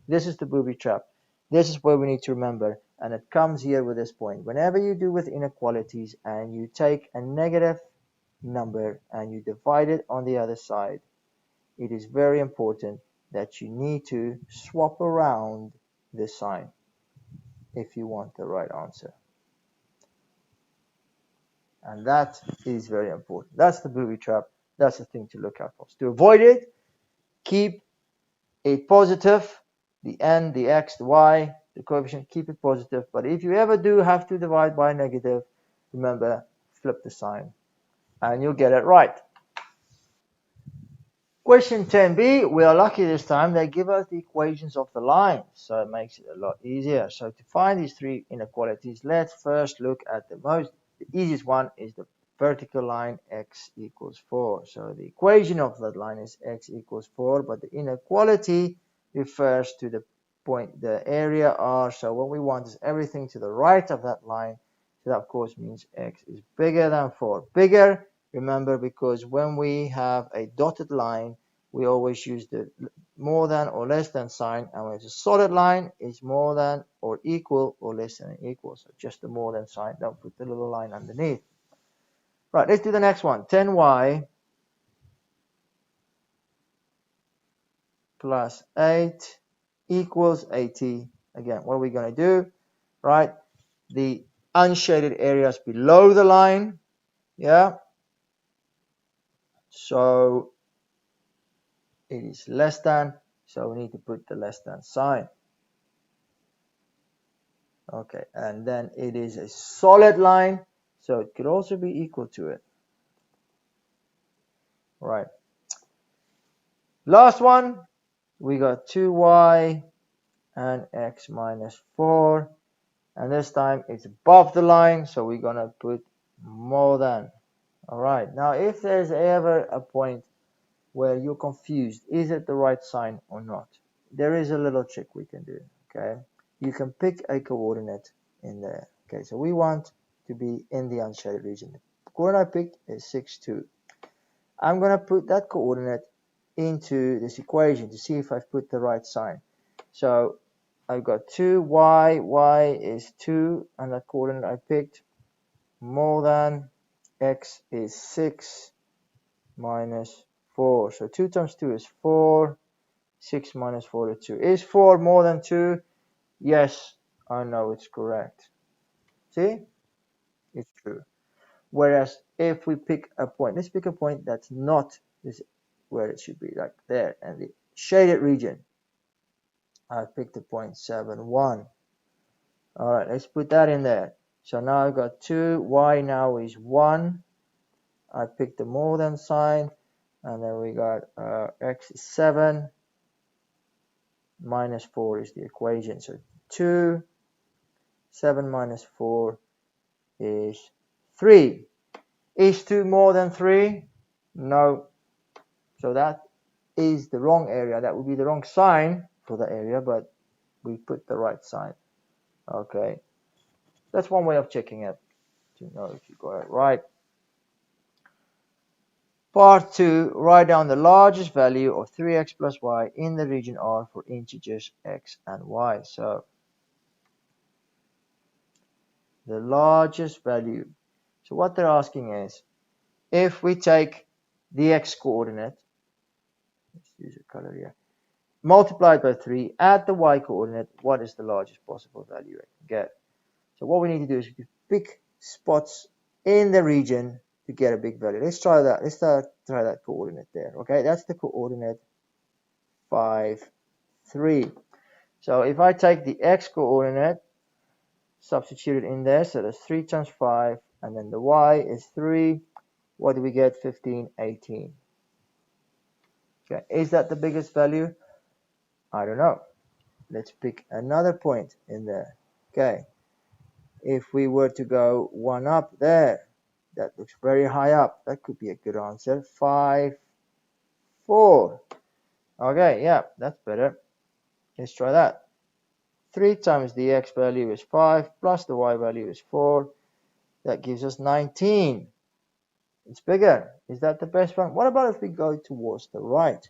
Speaker 1: This is the booby trap. This is where we need to remember, and it comes here with this point. Whenever you do with inequalities and you take a negative number and you divide it on the other side, it is very important that you need to swap around the sign if you want the right answer. And that is very important. That's the booby trap. That's the thing to look out for. To avoid it, keep it positive. The n, the x, the y, the coefficient, keep it positive. But if you ever do have to divide by negative, remember, flip the sign and you'll get it right. Question 10b, we are lucky this time. They give us the equations of the lines, so it makes it a lot easier. So to find these three inequalities, let's first look at the easiest one is the vertical line x equals 4. So the equation of that line is x equals 4, but the inequality refers to the point, the area r. So what we want is everything to the right of that line. So that of course means x is bigger than 4. Bigger, remember, because when we have a dotted line, we always use the more than or less than sign, and when it's a solid line, it's more than or equal or less than equal. So just the more than sign, don't put the little line underneath. Right, let's do the next one. 10y plus 8 equals 80. Again, what are we going to do? Right, the unshaded areas below the line, yeah, so it is less than, so we need to put the less than sign. Okay, and then it is a solid line, so it could also be equal to it. Right, last one, we got 2y and x minus 4, and this time it's above the line, so we're gonna put more than. All right, now if there's ever a point where you're confused, is it the right sign or not, there is a little trick we can do. Okay, you can pick a coordinate in there. Okay, so we want to be in the unshaded region. The coordinate I picked is 6, 2. I'm going to put that coordinate into this equation to see if I've put the right sign. So I've got 2y, y is 2, and that coordinate I picked, more than, x is 6 minus 4. So 2 times 2 is 4, 6 minus 4 is 2. Is 4 more than 2? Yes, I know it's correct. See? It's true. Whereas if we pick a point, let's pick a point that's not this where it should be, like there, and the shaded region. I picked the point 7, 1. All right, let's put that in there. So now I've got 2, y now is 1. I picked the more than sign, and then we got x is 7, minus 4 is the equation. So 2, 7 minus 4 is 3. Is 2 more than 3? No. So that is the wrong area. That would be the wrong sign for the area, but we put the right sign. Okay. That's one way of checking it, to know if you got it right. Part 2, write down the largest value of 3x plus y in the region R for integers x and y. So the largest value. So what they're asking is, if we take the x coordinate, let's use a color here, multiplied by 3, add the y coordinate, what is the largest possible value I can get? So what we need to do is pick spots in the region to get a big value. Let's try that. Let's try that coordinate there. Okay, that's the coordinate 5, 3. So if I take the x coordinate, substitute it in there, so that's 3 times 5, and then the y is 3. What do we get? 15, 18. Okay, is that the biggest value? I don't know. Let's pick another point in there. Okay, if we were to go one up there, that looks very high up. That could be a good answer. 5, 4. Okay, yeah, that's better. Let's try that. 3 times the x value is 5 plus the y value is 4. That gives us 19. It's bigger. Is that the best one? What about if we go towards the right?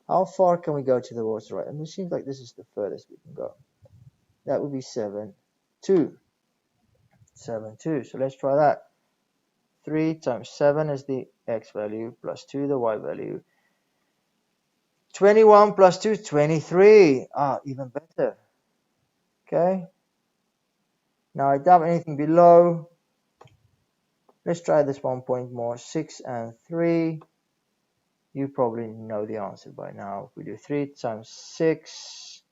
Speaker 1: How far can we go towards the right? And it seems like this is the furthest we can go. That would be 7, 2. 7, 2. So let's try that. 3 times 7 is the x value plus 2 the y value. 21 plus 2 is 23. Ah, even better. Okay. Now I don't have anything below. Let's try this 1 point more. 6 and 3. You probably know the answer by now. If we do 3 times 6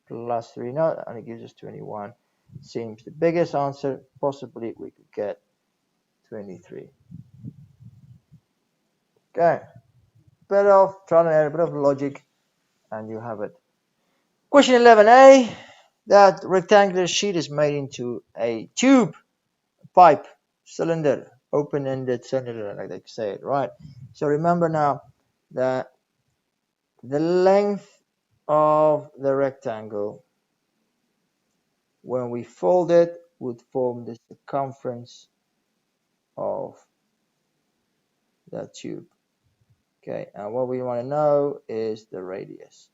Speaker 1: plus 3, no, that only gives us 21. Seems the biggest answer. Possibly we could get 23. Okay. Bit of trial and error, a bit of logic, and you have it. Question 11a. That rectangular sheet is made into a tube, pipe, cylinder, open-ended cylinder, like they say it, right? So remember now that the length of the rectangle, when we fold it, would form the circumference of that tube. Okay, and what we want to know is the radius.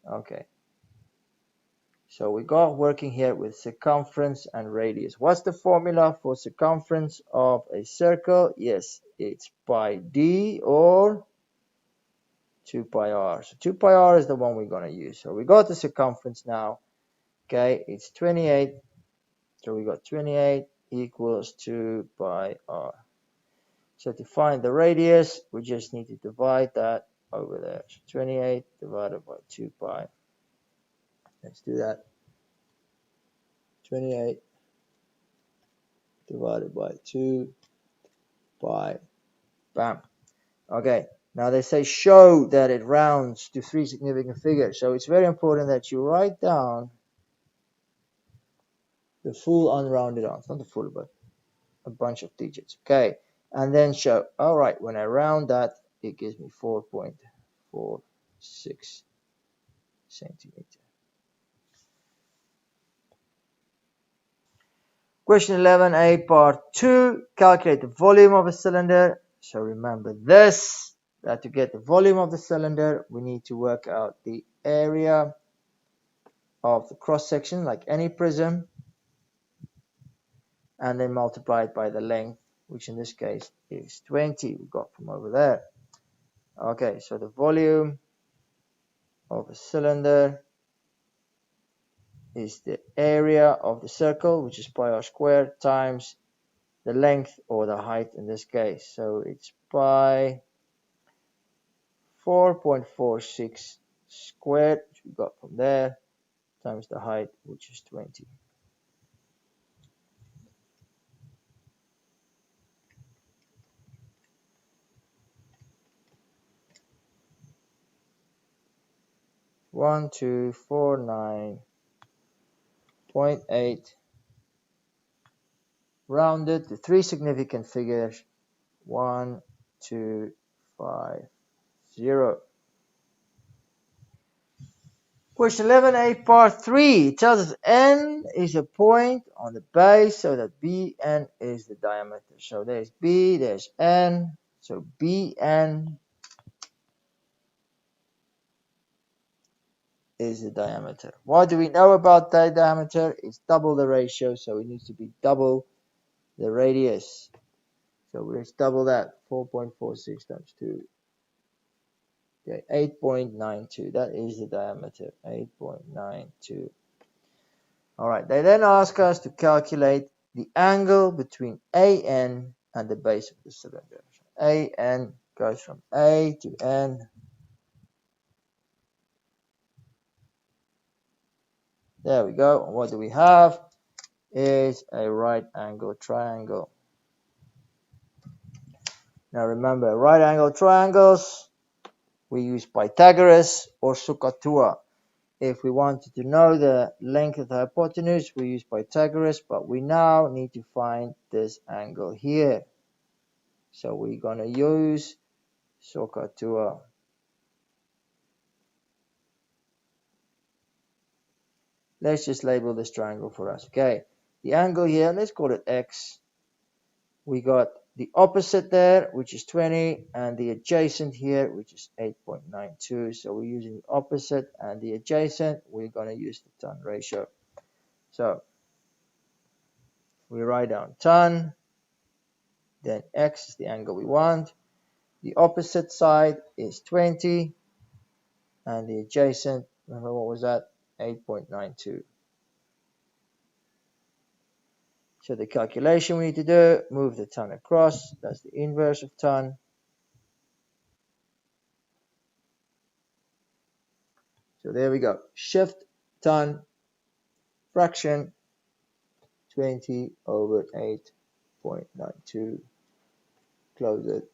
Speaker 1: Okay, so we got working here with circumference and radius. What's the formula for circumference of a circle? Yes, it's pi d or 2 pi r. So 2 pi r is the one we're going to use. So we got the circumference now. Okay, it's 28. So we got 28 equals 2 pi r. So to find the radius, we just need to divide that over there. So 28 divided by 2 pi. Let's do that. 28 divided by 2 pi. Bam. Okay, now they say show that it rounds to 3 significant figures. So it's very important that you write down the full unrounded answer. Not the full, but a bunch of digits. Okay, and then show. All right, when I round that, it gives me 4.46. centimeter. Question 11a, part 2. Calculate the volume of a cylinder. So remember this, that to get the volume of the cylinder, we need to work out the area of the cross section, like any prism, and then multiply it by the length, which in this case is 20, we got from over there. Okay, so the volume of a cylinder is the area of the circle, which is pi r squared, times the length or the height in this case. So it's pi 4.46 squared, which we got from there, times the height, which is 20. One, 249.8 rounded to three significant figures. 1, 2, 5, 0. Question 11a, part 3. It tells us N is a point on the base, so that BN is the diameter. So there's B, there's N. So BN is the diameter. What do we know about that diameter? It's double the ratio, so it needs to be double the radius. So let's double that. 4.46 times 2. Okay, 8.92. That is the diameter. 8.92. Alright, they then ask us to calculate the angle between AN and the base of the cylinder. AN goes from A to N. There we go. And what do we have? Is a right angle triangle. Now remember, right angle triangles, we use Pythagoras or Sukatua. If we wanted to know the length of the hypotenuse, we use Pythagoras, but we now need to find this angle here. So we're going to use Sukatua. Let's just label this triangle for us. Okay, the angle here, let's call it X. We got the opposite there, which is 20, and the adjacent here, which is 8.92. So we're using the opposite and the adjacent. We're going to use the ton ratio. So we write down ton, then X is the angle we want. The opposite side is 20, and the adjacent, remember what was that? 8.92. So the calculation we need to do, move the ton across, that's the inverse of ton. So there we go. Shift ton fraction 20 over 8.92. Close it.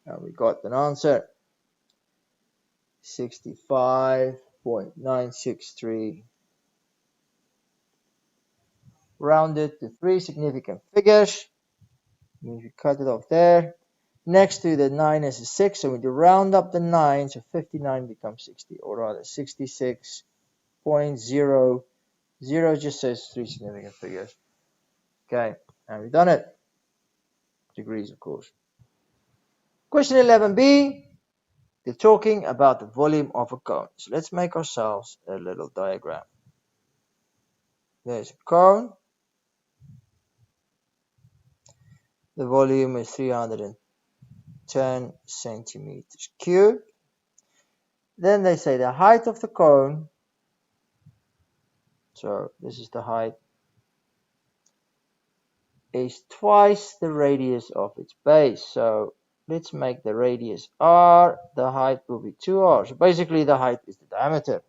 Speaker 1: And we got an answer. 65.963. Rounded to three significant figures. We cut it off there. Next to the 9 is a 6, so we need to round up the 9, so 59 becomes 60, or rather 66.00 just says three significant figures. Okay, and we've done it. Degrees, of course. Question 11b, they're talking about the volume of a cone. So let's make ourselves a little diagram. There's a cone. The volume is 310 centimeters cubed. Then they say the height of the cone, so this is the height, is twice the radius of its base. So let's make the radius r, the height will be 2r. So basically the height is the diameter.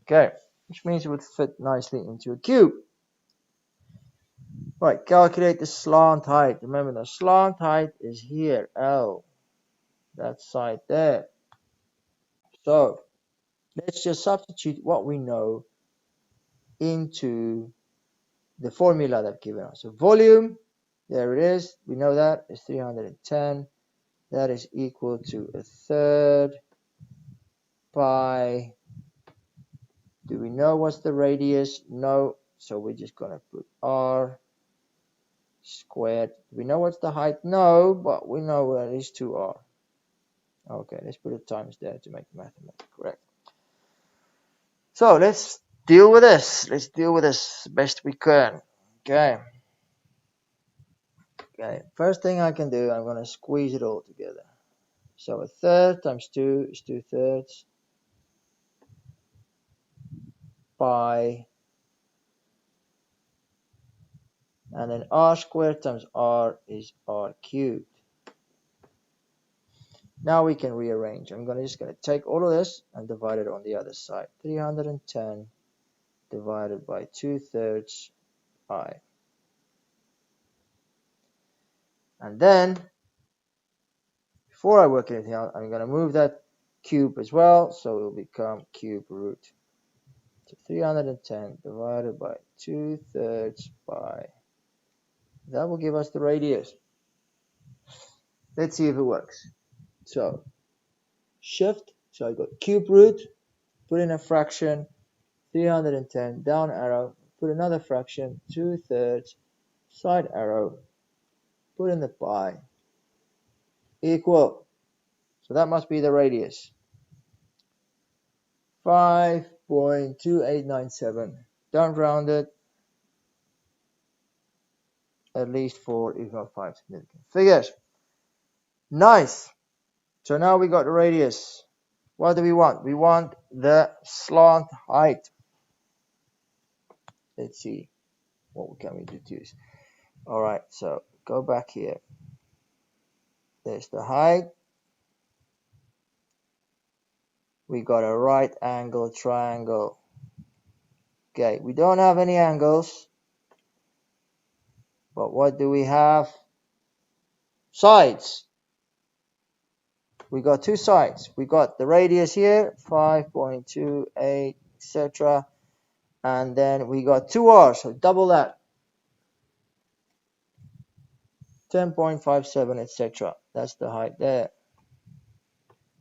Speaker 1: Okay, which means it would fit nicely into a cube. Right, calculate the slant height. Remember the slant height is here, L. That side there. So let's just substitute what we know into the formula they've given us. So volume, there it is. We know that is 310. That is equal to a third pi Do we know what's the radius? No. So we're just going to put r squared. Do we know what's the height? No, but we know that is 2r. Okay, let's put a times there to make the mathematics correct. So let's deal with this. Let's deal with this best we can. Okay. Okay. First thing I can do, I'm going to squeeze it all together. So a third times 2 is 2/3 pi, and then r squared times r is r cubed. Now we can rearrange. I'm just going to take all of this and divide it on the other side. 310 divided by 2/3 pi. And then, before I work anything out, I'm going to move that cube as well, so it will become cube root. So 310 divided by 2/3 pi. That will give us the radius. Let's see if it works. So, shift, so I got cube root, put in a fraction, 310, down arrow, put another fraction, 2/3, side arrow, put in the pi, equal. So that must be the radius. 5.2897. Don't round it. At least 4, if not 5 significant figures. Nice. So now we got the radius. What do we want? We want the slant height. Let's see. What can we deduce? Alright, so go back here. There's the height. We got a right angle triangle. Okay, we don't have any angles. But what do we have? Sides. We got two sides. We got the radius here, 5.28, etc. And then we got 2r, so double that. 10.57, etc. That's the height there.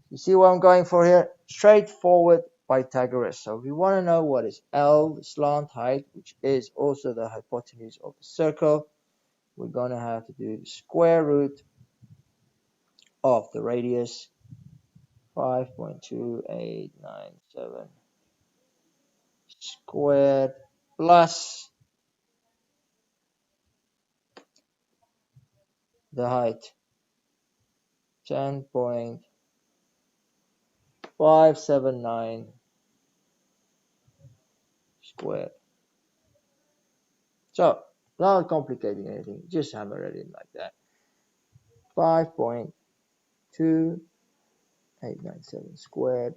Speaker 1: You see what I'm going for here? Straightforward Pythagoras. So if we want to know what is L, the slant height, which is also the hypotenuse of the circle, we're going to have to do the square root of the radius, 5.2897 squared plus the height, 10.579 squared. So, without complicating anything, just hammer it in like that. 5.2897 squared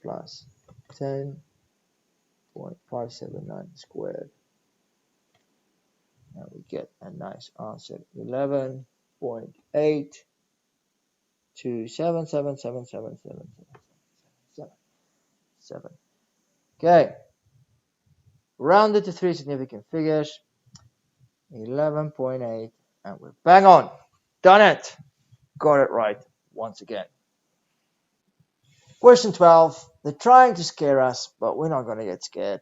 Speaker 1: plus 10.579 squared. And we get a nice answer, 11.827777777. Okay, rounded to three significant figures, 11.8, and we're bang on. Done it. Got it right once again. Question 12. They're trying to scare us, but we're not going to get scared.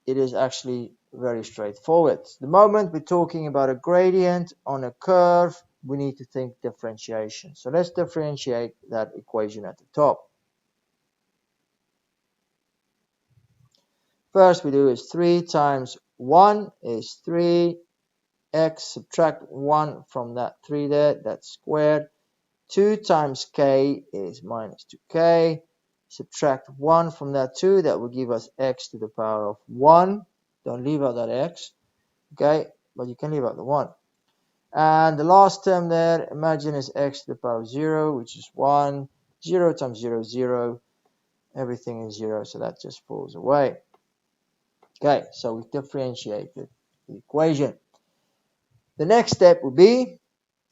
Speaker 1: It is actually very straightforward. The moment we're talking about a gradient on a curve, we need to think differentiation. So let's differentiate that equation at the top. First we do is 3 times 1 is 3. X, subtract 1 from that 3 there, that's squared. 2 times k is minus 2k. Subtract 1 from that 2, that will give us x to the power of 1. Don't leave out that x, okay, but you can leave out the 1. And the last term there, imagine is x to the power of 0, which is 1. 0 times 0 is 0. Everything is 0, so that just falls away. Okay, so we differentiated the equation. The next step would be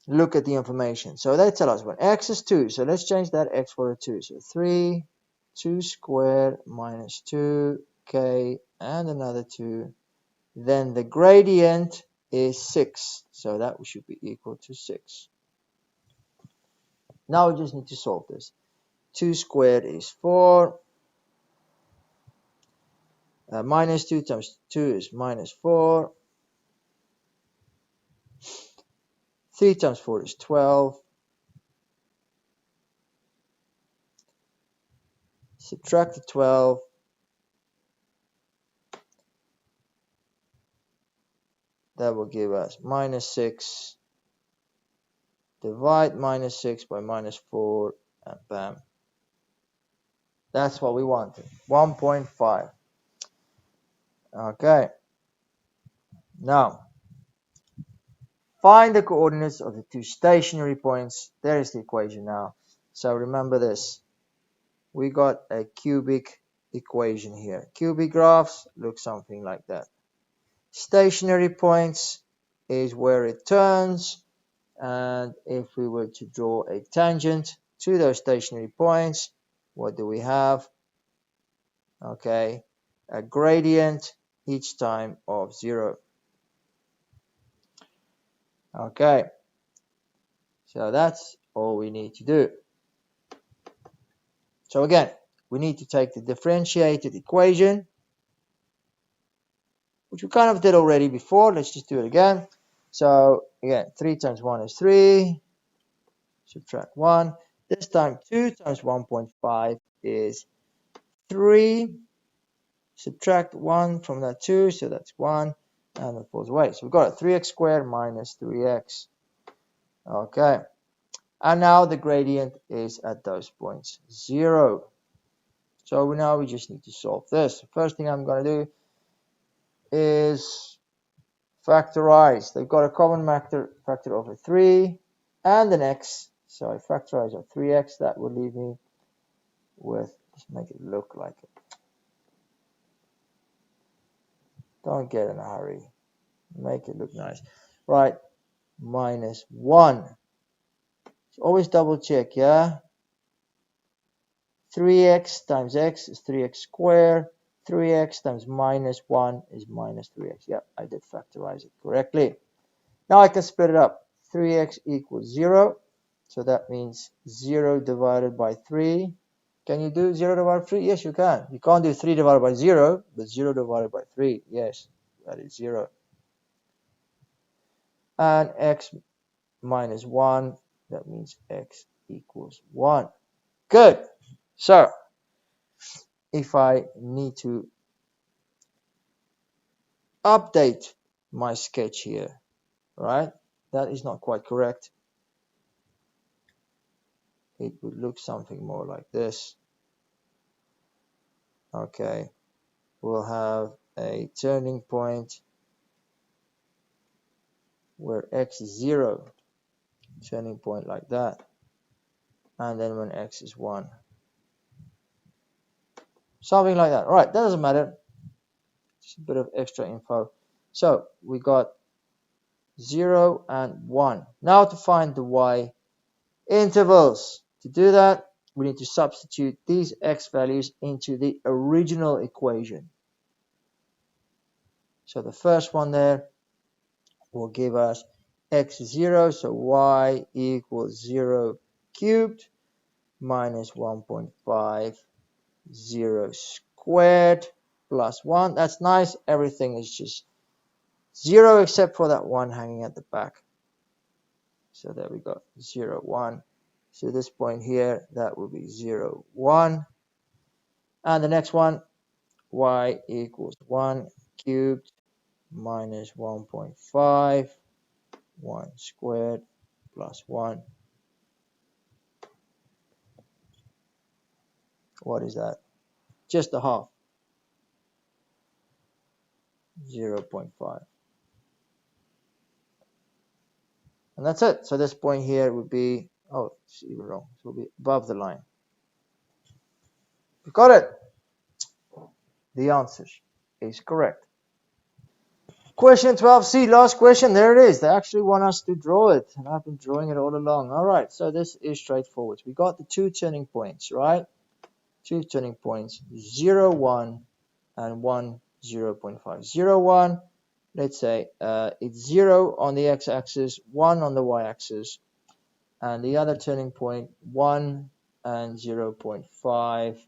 Speaker 1: look at the information. So they tell us when x is 2. So let's change that x for a 2. So 3, 2 squared minus 2k and another 2. Then the gradient is 6. So that should be equal to 6. Now we just need to solve this. 2 squared is 4. Minus 2 times 2 is minus 4. 3 times 4 is 12. Subtract the 12. That will give us minus 6. Divide minus 6 by minus 4, and bam. That's what we wanted. 1.5. Okay. Now, find the coordinates of the two stationary points. There is the equation now. So remember this. We got a cubic equation here. Cubic graphs look something like that. Stationary points is where it turns, and if we were to draw a tangent to those stationary points, what do we have? Okay, a gradient each time of 0. Okay, so that's all we need to do. So again, we need to take the differentiated equation, which we kind of did already before. Let's just do it again. So again, 3 times 1 is 3. Subtract 1. This time 2 times 1.5 is 3. Subtract 1 from that 2, so that's 1, and it falls away. So we've got a 3x squared minus 3x. Okay. And now the gradient is at those points 0. So now we just need to solve this. The first thing I'm going to do is factorize. They've got a common factor over 3 and an x. So I factorize of 3x. That would leave me with, just make it look like it. Don't get in a hurry. Make it look nice. Right, minus 1. So always double check, yeah? 3x times x is 3x squared. 3x times minus 1 is minus 3x. Yep, I did factorize it correctly. Now I can split it up. 3x equals 0. So that means 0 divided by 3. Can you do 0 divided by 3? Yes, you can. You can't do 3 divided by 0, but 0 divided by 3. Yes, that is 0. And x minus 1, that means x equals 1. Good. So, if I need to update my sketch here, right? That is not quite correct. It would look something more like this. Okay, we'll have a turning point where x is 0, turning point like that, and then when x is 1. Something like that. All right, that doesn't matter. Just a bit of extra info. So we got 0 and 1. Now to find the y intervals. To do that, we need to substitute these x values into the original equation. So the first one there will give us x is 0, so y equals 0 cubed minus 1.5, 0 squared plus 1. That's nice. Everything is just 0 except for that 1 hanging at the back. So there we go, 0, 1. So this point here, that will be 0, 1. And the next one, y equals 1 cubed minus 1.5, 1 squared plus 1. What is that? Just a half. 0.5. And that's it. So this point here would be, oh, it's even wrong. So it will be above the line. You got it. The answer is correct. Question 12C, last question. There it is. They actually want us to draw it, and I've been drawing it all along. All right, so this is straightforward. We got the two turning points, right? Two turning points, 0, 1, and 1, 0.5. 0, 1, let's say it's 0 on the x-axis, 1 on the y-axis, and the other turning point, 1 and 0.5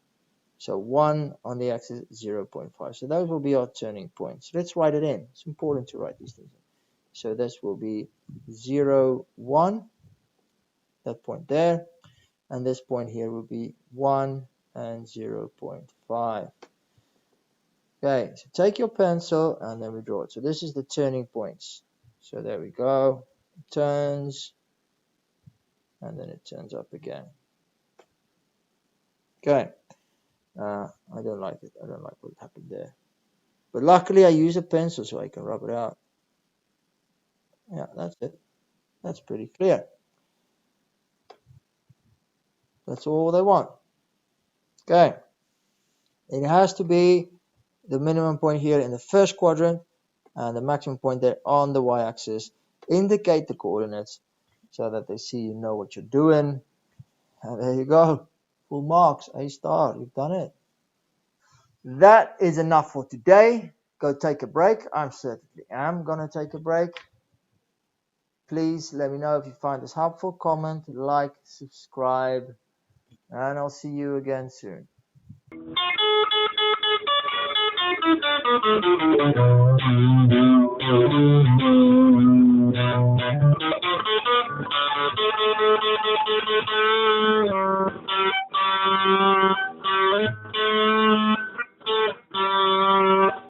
Speaker 1: So 1 on the axis, 0.5. So those will be our turning points. Let's write it in. It's important to write these things in. So this will be 0, 1, that point there. And this point here will be 1 and 0.5. Okay, so take your pencil and then we draw it. So this is the turning points. So there we go. It turns, and then it turns up again. Okay. I don't like it. I don't like what happened there. But luckily I use a pencil so I can rub it out. Yeah, that's it. That's pretty clear. That's all they want. Okay. It has to be the minimum point here in the first quadrant and the maximum point there on the y-axis. Indicate the coordinates so that they see you know what you're doing. And there you go. Full marks, A star. You've done it. That is enough for today. Go take a break. I'm certainly am going to take a break. Please let me know if you find this helpful. Comment, like, subscribe, and I'll see you again soon.